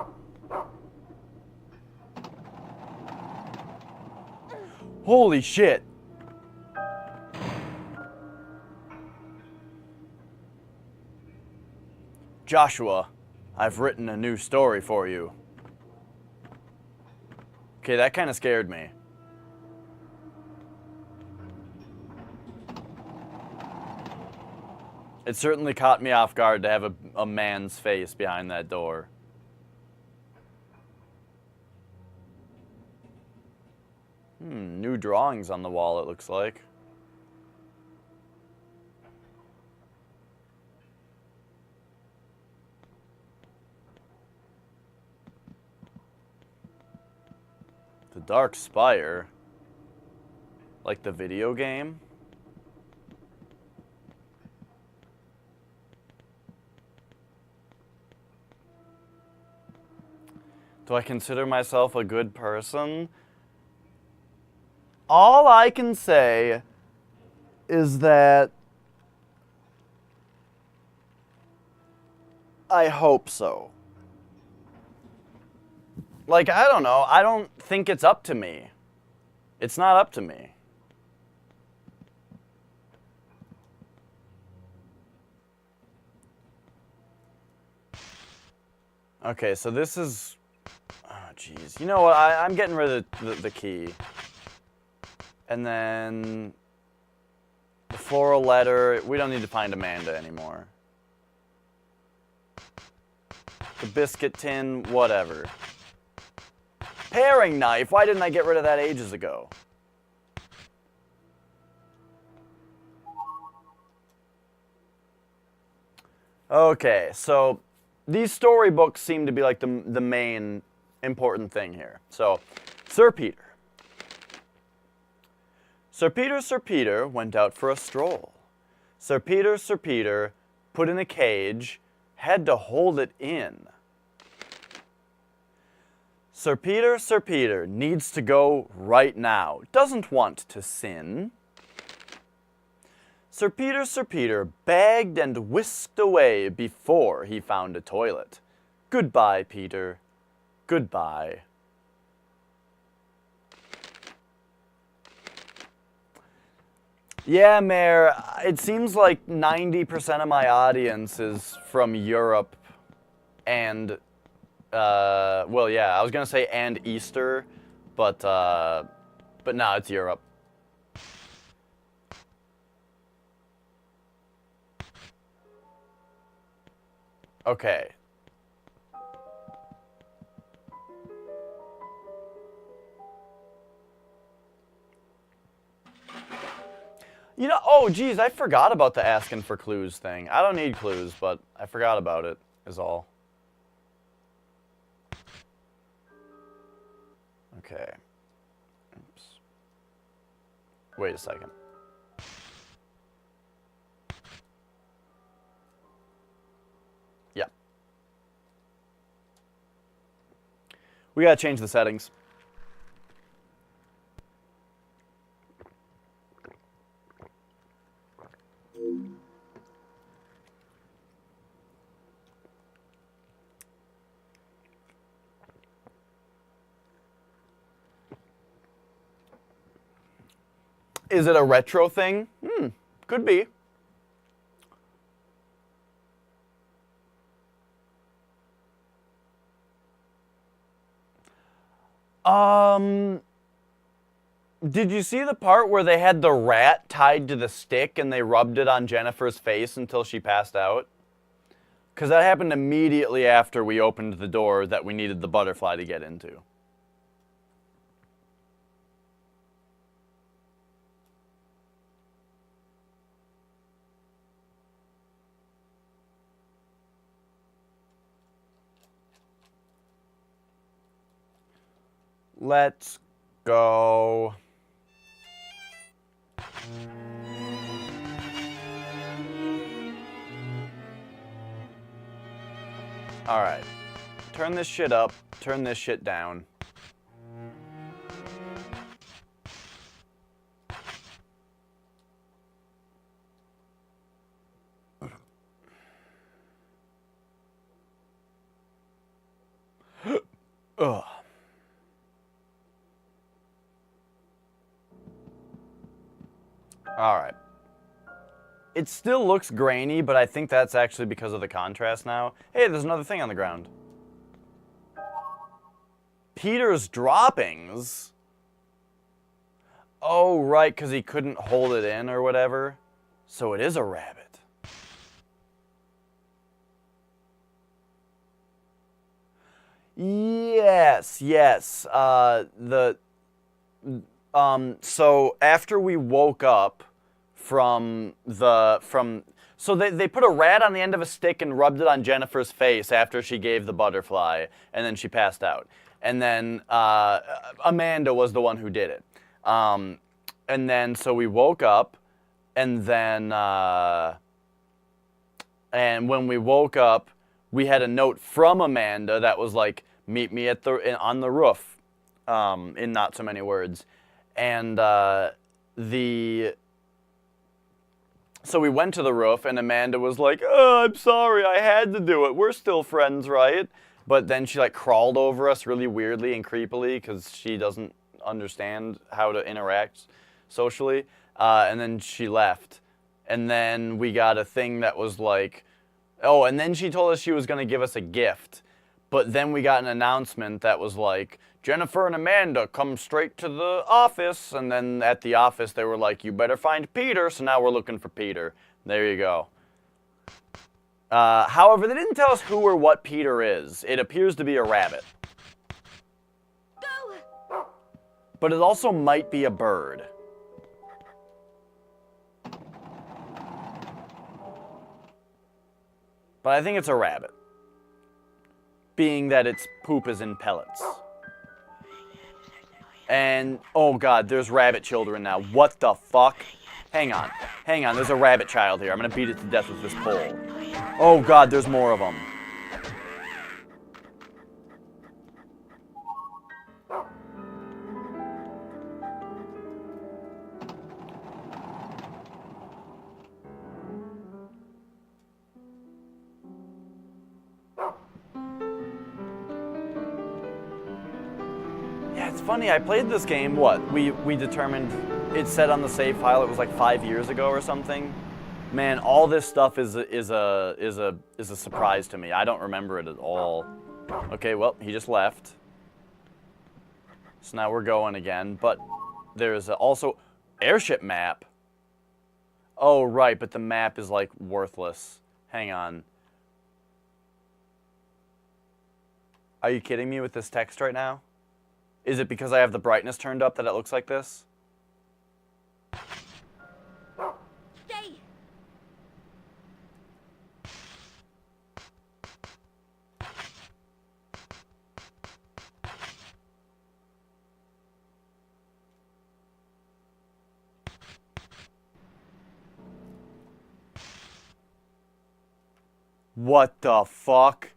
Holy shit. Joshua, I've written a new story for you. Okay, that kind of scared me. It certainly caught me off guard to have a man's face behind that door. New drawings on the wall, it looks like. The Dark Spire? Like the video game? Do I consider myself a good person? All I can say is that I hope so. Like, I don't know. I don't think it's up to me. It's not up to me. Okay, so this is... Oh, jeez. You know what? I'm getting rid of the key. And then... the floral letter. We don't need to find Amanda anymore. The biscuit tin, whatever. Paring knife. Why didn't I get rid of that ages ago? Okay, so... these storybooks seem to be like the main important thing here. So, Sir Peter. Sir Peter went out for a stroll. Sir Peter, put in a cage, had to hold it in. Sir Peter, needs to go right now, doesn't want to sin. Sir Peter, bagged and whisked away before he found a toilet. Goodbye, Peter. Goodbye. Yeah, Mayor, it seems like 90% of my audience is from Europe and, well, yeah, I was going to say and Easter, but no, it's Europe. Okay. You know, oh geez, I forgot about the asking for clues thing. I don't need clues, but I forgot about it, is all. Okay. Oops. Wait a second. We gotta change the settings. Is it a retro thing? Could be. Did you see the part where they had the rat tied to the stick and they rubbed it on Jennifer's face until she passed out? Because that happened immediately after we opened the door that we needed the butterfly to get into. Let's go. All right. Turn this shit up, turn this shit down. Ugh. All right. It still looks grainy, but I think that's actually because of the contrast now. Hey, there's another thing on the ground. Peter's droppings? Oh, right, because he couldn't hold it in or whatever. So it is a rabbit. Yes, yes. So after we woke up so they put a rat on the end of a stick and rubbed it on Jennifer's face after she gave the butterfly, and then she passed out. And then Amanda was the one who did it. And then so we woke up, and then and when we woke up, we had a note from Amanda that was like, meet me on the roof, in not so many words. And so we went to the roof, and Amanda was like, oh, I'm sorry, I had to do it. We're still friends, right? But then she like crawled over us really weirdly and creepily because she doesn't understand how to interact socially. And then she left. And then we got a thing that was like, oh, and then she told us she was going to give us a gift. But then we got an announcement that was like, Jennifer and Amanda come straight to the office. And then at the office, they were like, you better find Peter. So now we're looking for Peter. There you go. However, they didn't tell us who or what Peter is. It appears to be a rabbit. Go! But it also might be a bird. But I think it's a rabbit. Being that its poop is in pellets. And, oh god, there's rabbit children now. What the fuck? Hang on, there's a rabbit child here. I'm gonna beat it to death with this pole. Oh god, there's more of them. Yeah, it's funny, I played this game, we determined, it said on the save file it was like 5 years ago or something. Man, all this stuff is a surprise to me. I don't remember it at all. Okay, well, he just left. So now we're going again, but there's also airship map. Oh, right, but the map is like worthless. Hang on. Are you kidding me with this text right now? Is it because I have the brightness turned up that it looks like this? Stay! What the fuck?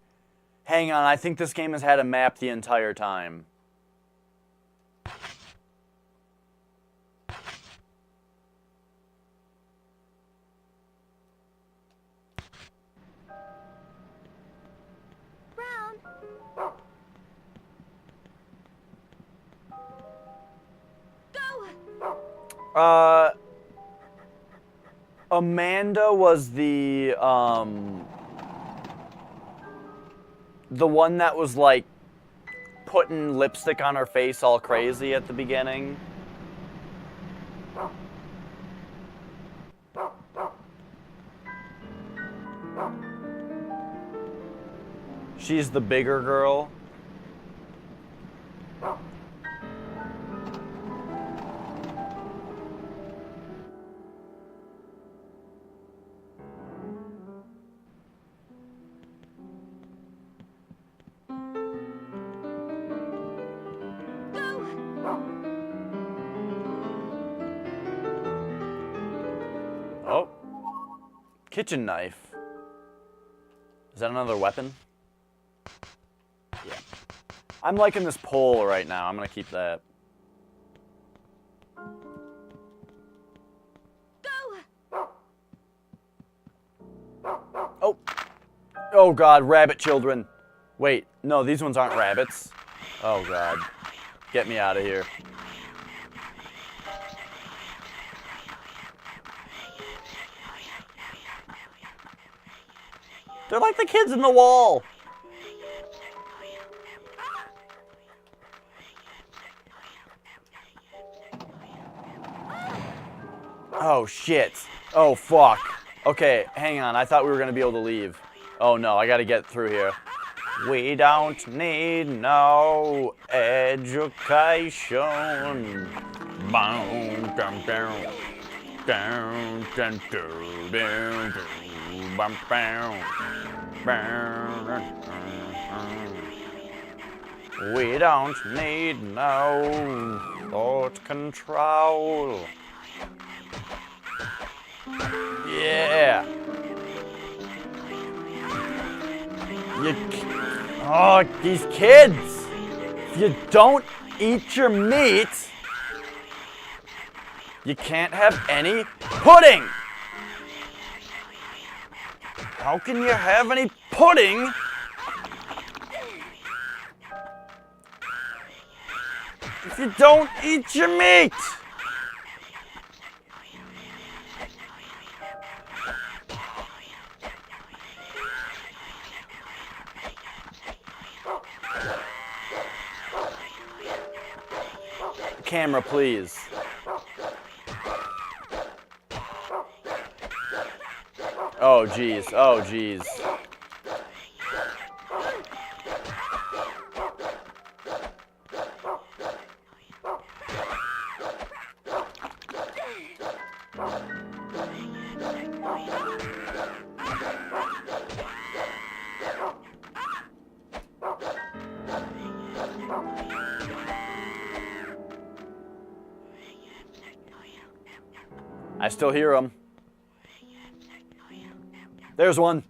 Hang on, I think this game has had a map the entire time. Brown! Go! Amanda was the one that was like putting lipstick on her face all crazy at the beginning. She's the bigger girl. Oh. Kitchen knife. Is that another weapon? Yeah. I'm liking this pole right now. I'm gonna keep that. Go! Oh. Oh god, rabbit children. Wait, no, these ones aren't rabbits. Oh god. Get me out of here. They're like the kids in the wall. Oh shit. Oh fuck. Okay, hang on. I thought we were gonna be able to leave. Oh no, I gotta get through here. We don't need no education. Boom, dum, dum, dum, dum, dum, dum, bum, bum, bum. We don't need no thought control. Yeah. Oh, these kids! If you don't eat your meat, you can't have any pudding! How can you have any pudding if you don't eat your meat? Camera, please. Oh, geez. Oh, geez. I still hear them. There's one.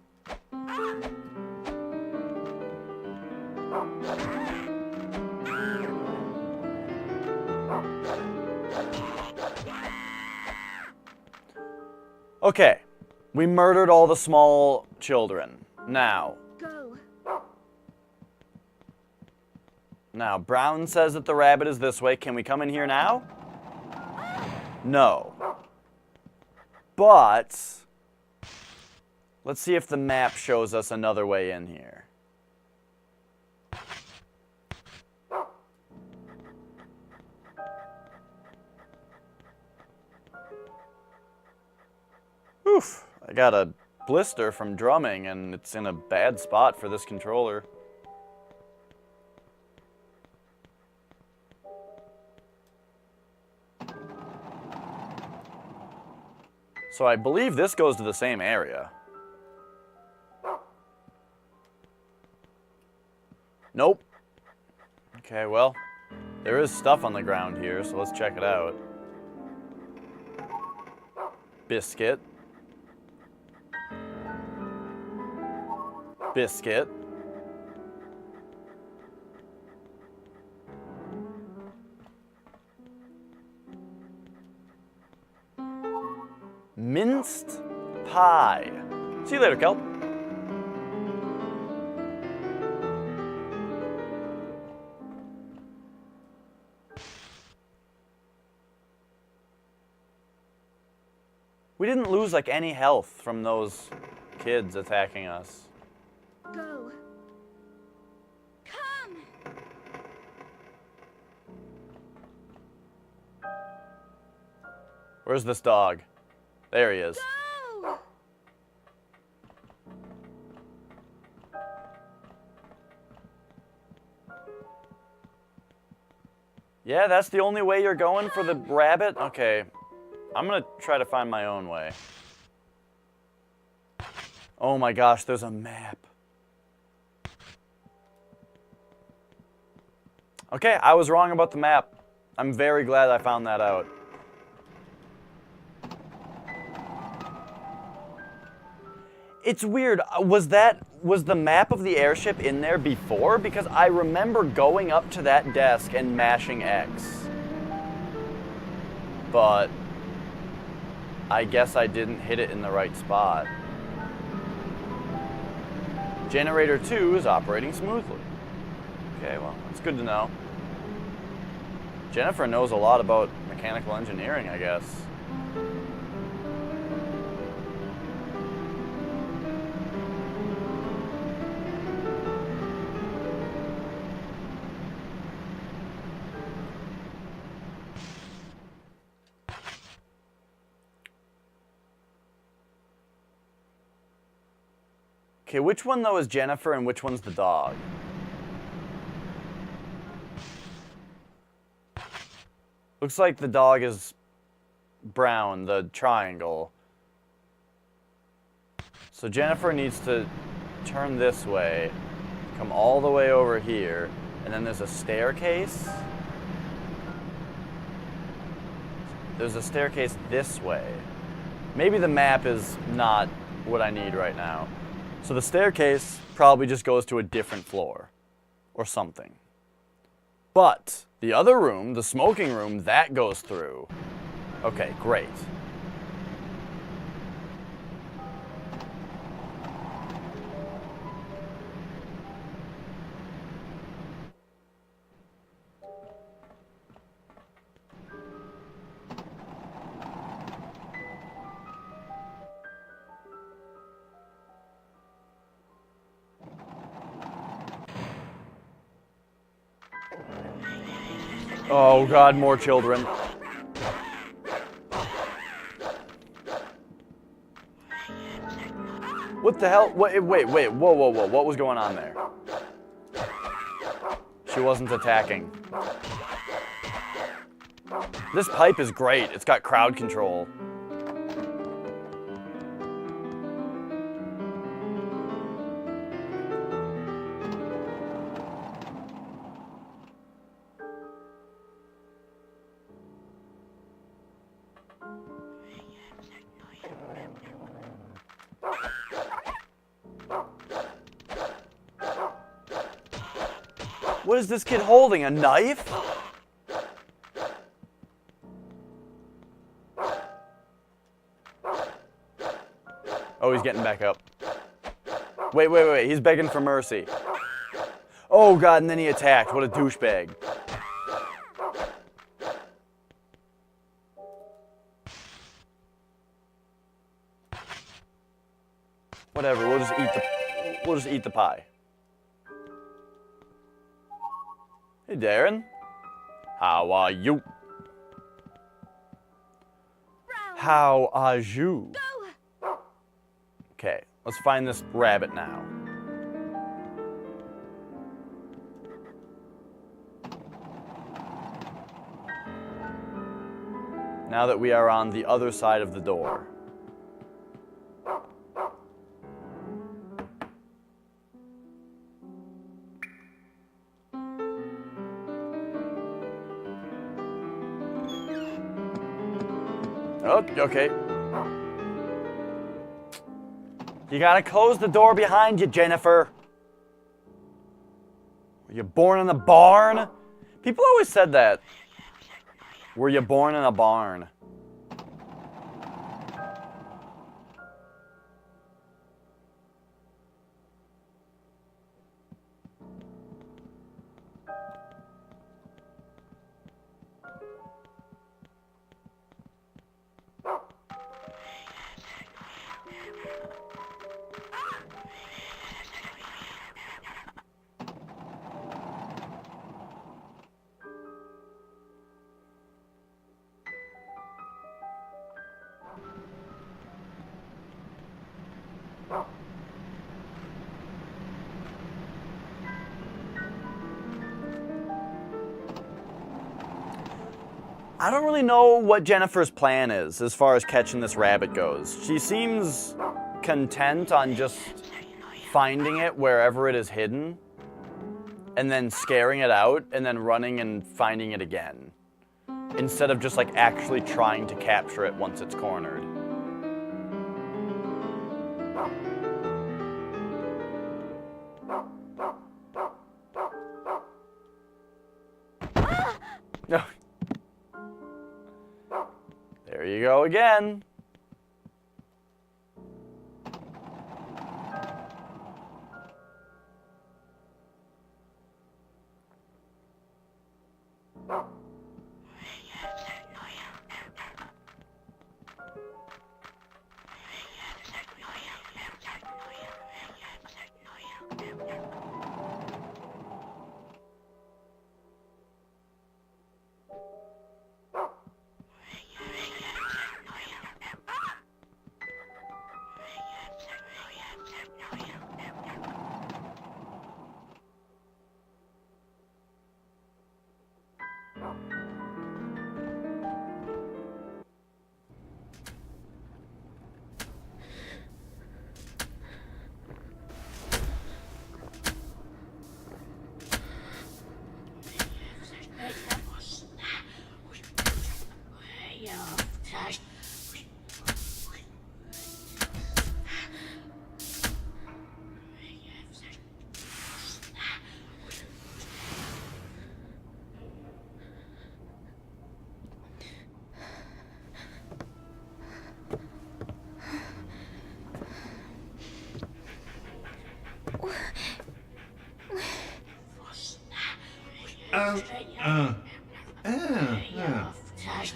Okay, we murdered all the small children. Now, Brown says that the rabbit is this way. Can we come in here now? No. But let's see if the map shows us another way in here. Oof, I got a blister from drumming and it's in a bad spot for this controller. So I believe this goes to the same area. Nope. Okay, well, there is stuff on the ground here, so let's check it out. Biscuit. Biscuit. Minced pie. See you later, Kelp. We didn't lose like any health from those kids attacking us. Go. Come. Where's this dog? There he is. Go. Yeah, that's the only way you're going for the rabbit? Okay. I'm gonna try to find my own way. Oh my gosh, there's a map. Okay, I was wrong about the map. I'm very glad I found that out. It's weird. Was the map of the airship in there before? Because I remember going up to that desk and mashing X. But I guess I didn't hit it in the right spot. Generator 2 is operating smoothly. Okay, well, that's good to know. Jennifer knows a lot about mechanical engineering, I guess. Okay, which one though is Jennifer and which one's the dog? Looks like the dog is Brown, the triangle. So Jennifer needs to turn this way, come all the way over here, and then there's a staircase. There's a staircase this way. Maybe the map is not what I need right now. So the staircase probably just goes to a different floor or something. But the other room, the smoking room, that goes through. Okay, great. Oh God, more children. What the hell? Wait, whoa, what was going on there? She wasn't attacking. This pipe is great. It's got crowd control. What is this kid holding? A knife? Oh, he's getting back up. Wait. He's begging for mercy. Oh, God, and then he attacked. What a douchebag. Whatever, we'll just eat the pie. Hey, Darren. How are you? How are you? Okay, let's find this rabbit now. Now that we are on the other side of the door. Oh, okay. You gotta close the door behind you, Jennifer. Were you born in a barn? People always said that. Were you born in a barn? I don't really know what Jennifer's plan is as far as catching this rabbit goes. She seems content on just finding it wherever it is hidden and then scaring it out and then running and finding it again instead of just like actually trying to capture it once it's cornered. No. There you go again.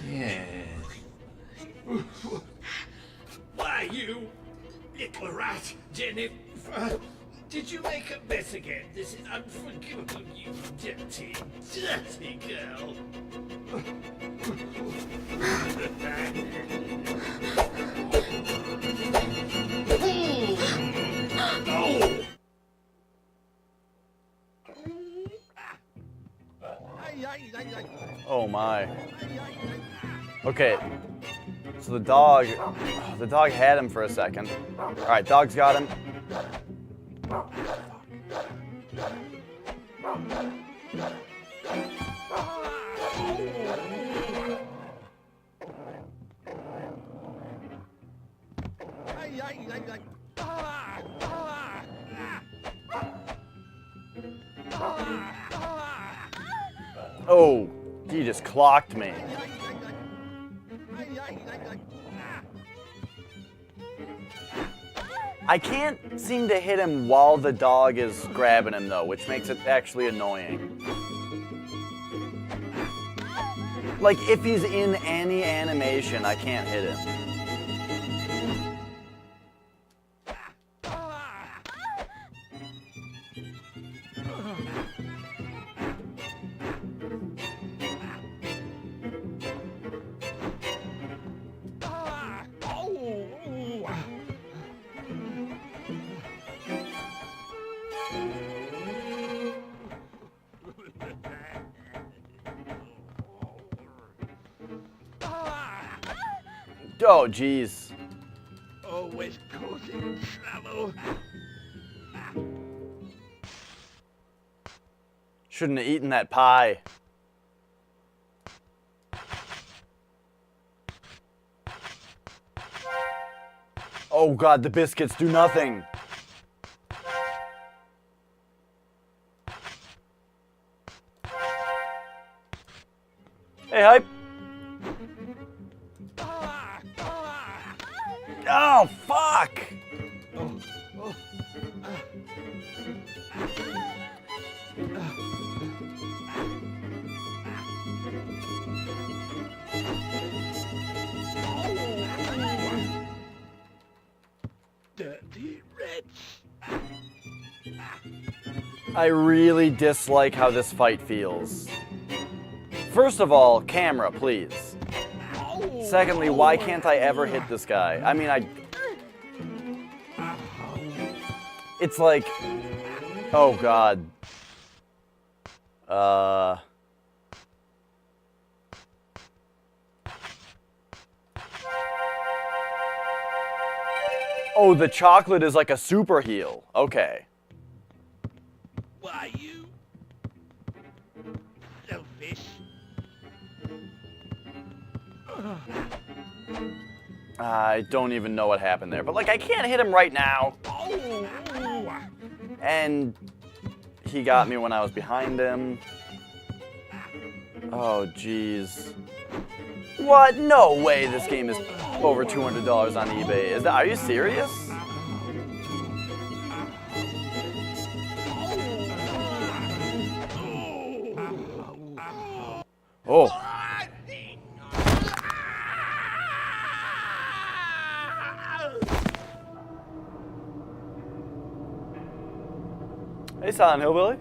Yes. Why, you little rat, Jennifer? Did you make a mess again? This is unforgivable, you dirty, dirty girl. Oh! Oh my. Okay. So the dog had him for a second. All right, dog's got him. Oh, he just clocked me. I can't seem to hit him while the dog is grabbing him though, which makes it actually annoying. Like if he's in any animation, I can't hit him. Oh, jeez. Always causing trouble. Shouldn't have eaten that pie. Oh God, the biscuits do nothing. Hey, Hype. Oh, fuck! Dirty wretch. I really dislike how this fight feels. First of all, camera, please. Secondly, why can't I ever hit this guy? I mean, it's like... Oh, God. Oh, the chocolate is like a super heal. Okay. Why, you selfish. I don't even know what happened there. But, like, I can't hit him right now. And he got me when I was behind him. Oh, jeez. What? No way this game is over $200 on eBay. Is that? Are you serious? Oh. Hey, Silent Hillbilly.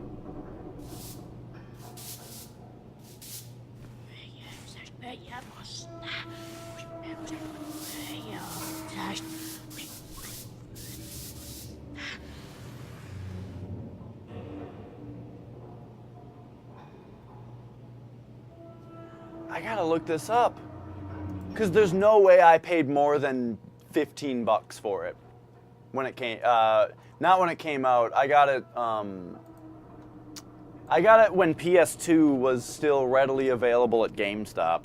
I gotta look this up. Because there's no way I paid more than 15 bucks for it when it came. Not when it came out. I got it when PS2 was still readily available at GameStop.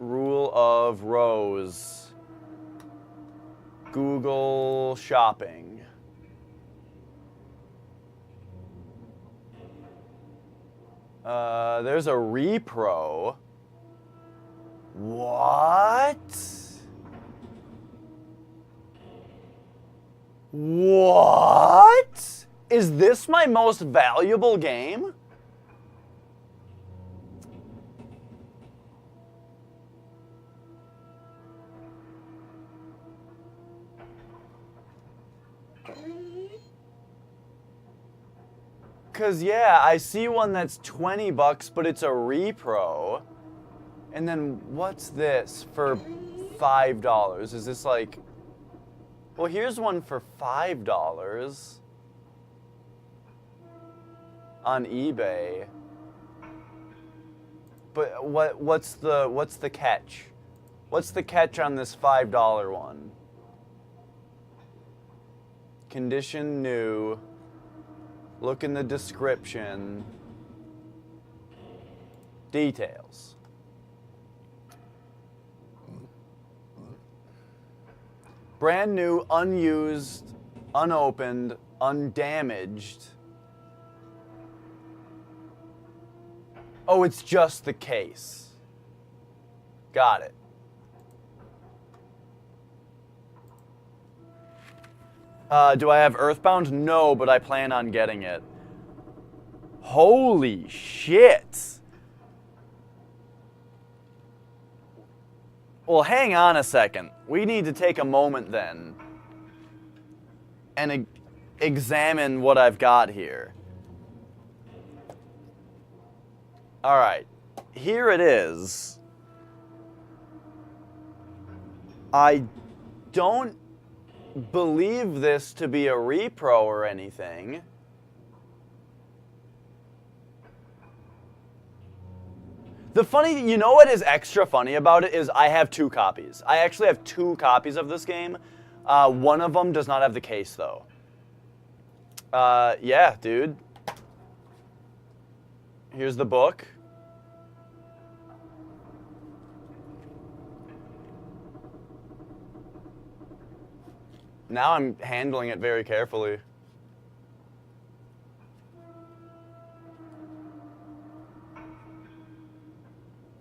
Rule of Rose. Google Shopping. There's a repro. What? What? Is this my most valuable game? Cause yeah, I see one that's $20, but it's a repro. And then what's this for $5? Is this like, well, here's one for $5 on eBay. But what's the catch? What's the catch on this $5 one? Condition new. Look in the description. Details. Brand new, unused, unopened, undamaged. Oh, it's just the case. Got it. Do I have Earthbound? No, but I plan on getting it. Holy shit. Well, hang on a second. We need to take a moment then and examine what I've got here. All right, here it is. I don't believe this to be a repro or anything. The funny, you know what is extra funny about it is I have 2 copies. I actually have 2 copies of this game. One of them does not have the case though. Yeah, dude. Here's the book. Now I'm handling it very carefully.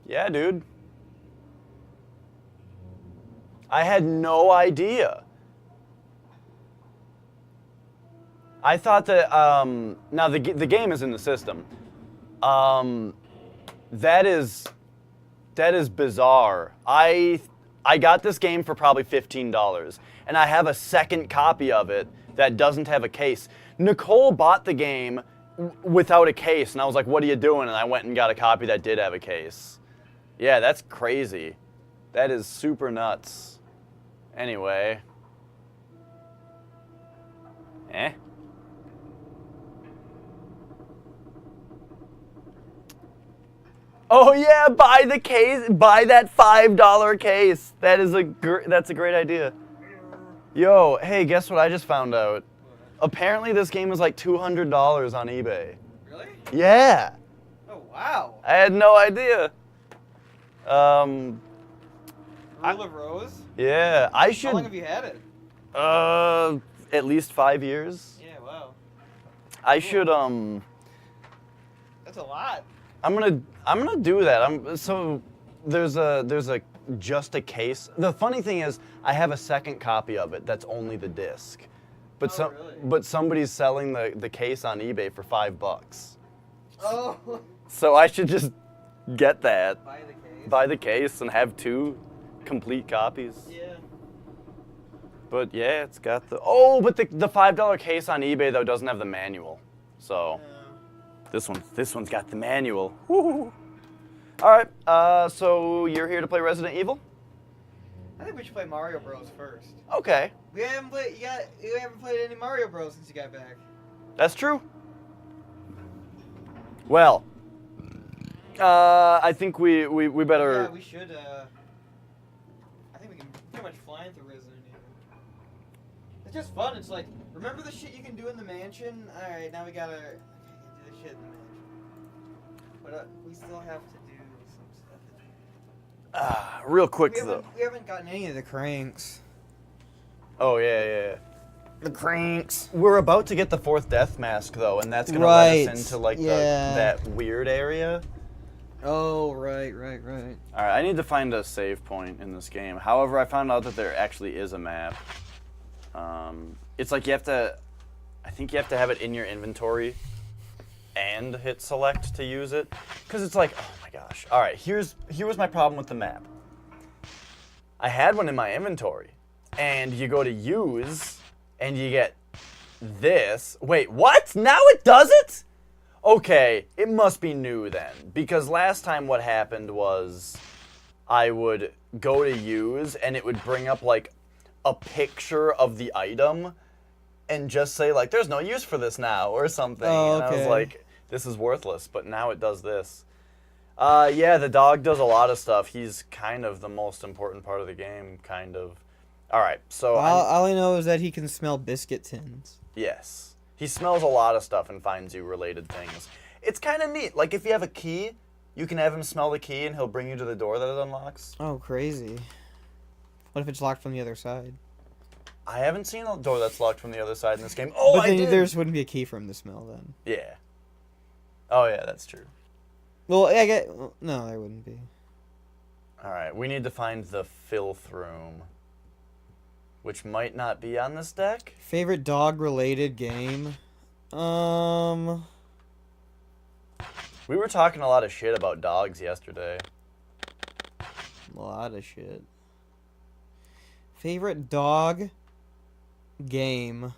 Yeah, dude. I had no idea. I thought that, now the game is in the system. That is bizarre. I got this game for probably $15, and I have a second copy of it that doesn't have a case. Nicole bought the game without a case, and I was like, what are you doing? And I went and got a copy that did have a case. Yeah, that's crazy. That is super nuts. Anyway. Oh yeah, buy the case, buy that $5 case. That's a great idea. Yo, hey, guess what I just found out? Apparently this game is like $200 on eBay. Really? Yeah. Oh wow. I had no idea. Rule of Rose? Yeah, I should. How long have you had it? At least 5 years. Yeah, wow. I should That's a lot. I'm gonna do that. So there's a just a case. The funny thing is I have a second copy of it that's only the disc. But really? But somebody's selling the case on eBay for $5. Oh. So I should just get that. Buy the case. Buy the case and have 2 complete copies. Yeah. But yeah, it's got the but the $5 case on eBay though doesn't have the manual. So this one's got the manual. Woo. All right. So you're here to play Resident Evil? I think we should play Mario Bros first. Okay. We haven't played. You haven't played any Mario Bros since you got back. That's true. Well, I think we better. Yeah, we should. I think we can pretty much fly through Resident Evil. It's just fun. It's like, remember the shit you can do in the mansion? All right, now we gotta do the shit in the mansion. But we still have to do some stuff. Real quick though. We haven't gotten any of the cranks. Oh yeah. The cranks. We're about to get the 4th death mask though, and that's gonna Right. let us into like Yeah. that weird area. Oh, right. All right, I need to find a save point in this game. However, I found out that there actually is a map. It's like you have to I think you have to have it in your inventory and hit select to use it. Because it's like, oh my gosh. All right, here was my problem with the map. I had one in my inventory, and you go to use, and you get this. Wait, what? Now it does it? Okay, it must be new then. Because last time what happened was I would go to use, and it would bring up, like, a picture of the item, and just say, like, there's no use for this now, or something. Oh, And I was okay. like, this is worthless, but now it does this. Yeah, the dog does a lot of stuff. He's kind of the most important part of the game, kind of. All right, so All I know is that he can smell biscuit tins. yes, he smells a lot of stuff and finds you related things. It's kind of neat. Like if you have a key, you can have him smell the key and he'll bring you to the door that it unlocks. Oh, crazy. What if it's locked from the other side? I haven't seen a door that's locked from the other side in this game. Oh, but I then did. there wouldn't be a key for him to smell then. Yeah. Oh yeah, that's true. Well, I get no, there wouldn't be. All right, we need to find the filth room, which might not be on this deck. Favorite dog-related game? We were talking a lot of shit about dogs yesterday. A lot of shit. Favorite dog game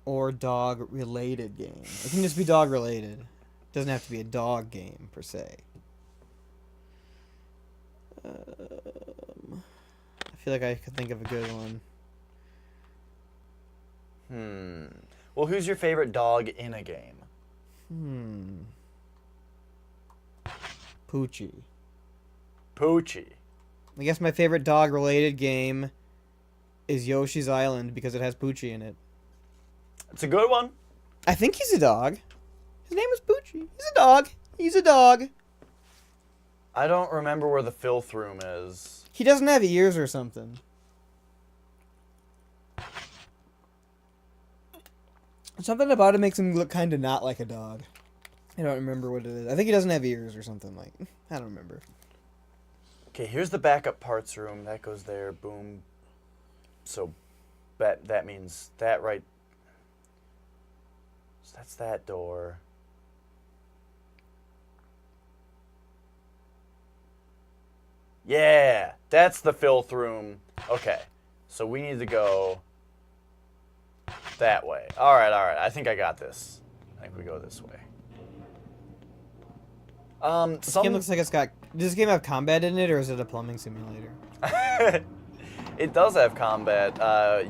or dog-related game? It can just be dog-related. Doesn't have to be a dog game per se. I feel like I could think of a good one. Well, who's your favorite dog in a game? Poochie. Poochie. I guess my favorite dog-related game is Yoshi's Island because it has Poochie in it. It's a good one. I think he's a dog. His name is Poochie. He's a dog. He's a dog. I don't remember where the filth room is. He doesn't have ears or something. Something about it makes him look kind of not like a dog. I don't remember what it is. I think he doesn't have ears or something like. I don't remember. Okay, here's the backup parts room. That goes there. Boom. So that means that right. So that's that door. Yeah, that's the filth room. Okay, so we need to go that way. All right. I think I got this. I think we go this way. This game looks like it's got. Does this game have combat in it, or is it a plumbing simulator? It does have combat.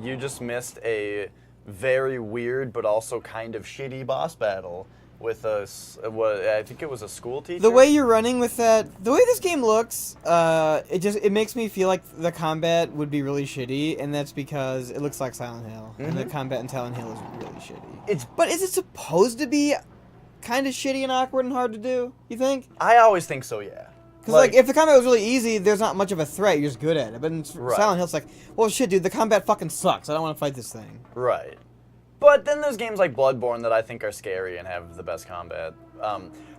You just missed a very weird but also kind of shitty boss battle with I think it was a school teacher. The way you're running with that, the way this game looks, it makes me feel like the combat would be really shitty, and that's because it looks like Silent Hill, and the combat in Silent Hill is really shitty. But is it supposed to be kind of shitty and awkward and hard to do? You think? I always think so, yeah. Because like if the combat was really easy, there's not much of a threat. You're just good at it. But in Right. Silent Hill, it's like, well, shit, dude, the combat fucking sucks. I don't want to fight this thing. Right. But then there's games like Bloodborne that I think are scary and have the best combat.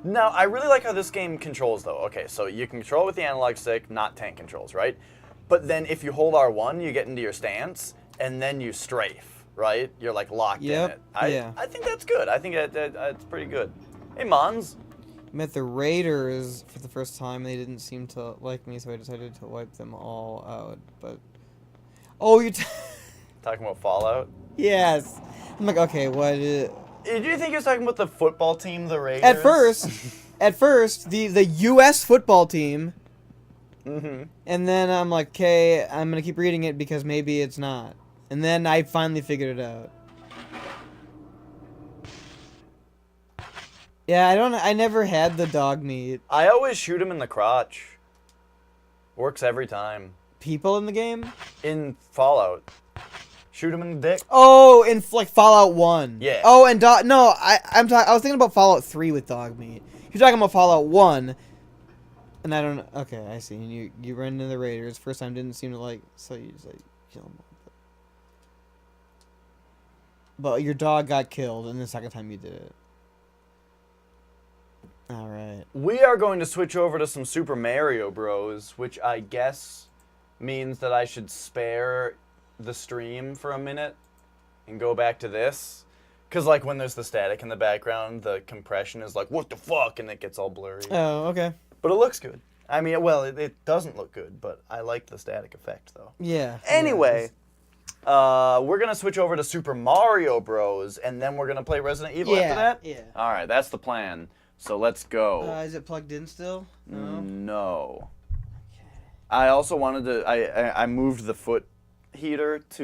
Now, I really like how this game controls, though. Okay, so you can control with the analog stick, not tank controls, right? But then if you hold R1, you get into your stance, and then you strafe, right? You're, like, locked in it. I think that's good. I think it's pretty good. Hey, Mons. Met the Raiders for the first time. They didn't seem to like me, so I decided to wipe them all out. But oh, you're Talking about Fallout? yes. I'm like, okay, what? Did you think he was talking about the football team, the Raiders? At first, the U.S. football team. Mm-hmm. And then I'm like, okay, I'm gonna keep reading it because maybe it's not. And then I finally figured it out. Yeah, I never had the dog meat. I always shoot him in the crotch. Works every time. People in the game? In Fallout. Shoot him in the dick. Oh, in like Fallout 1. Yeah. Oh, and no, I was thinking about Fallout 3 with dog meat. You're talking about Fallout 1. And I don't know. Okay, I see. And you ran into the Raiders. First time didn't seem to like, so you just like kill them. But your dog got killed, and the second time you did it. All right. We are going to switch over to some Super Mario Bros, which I guess means that I should spare the stream for a minute. and go back to this. Because, like, when there's the static in the background, the compression is like, what the fuck? And it gets all blurry. Oh, okay. But it looks good. I mean, well, it doesn't look good, but I like the static effect, though. Yeah. Anyway, we're going to switch over to Super Mario Bros. And then we're going to play Resident Evil after that? Yeah. All right, that's the plan. So let's go. Is it plugged in still? No. No. Okay. I also wanted to, I moved the foot heater to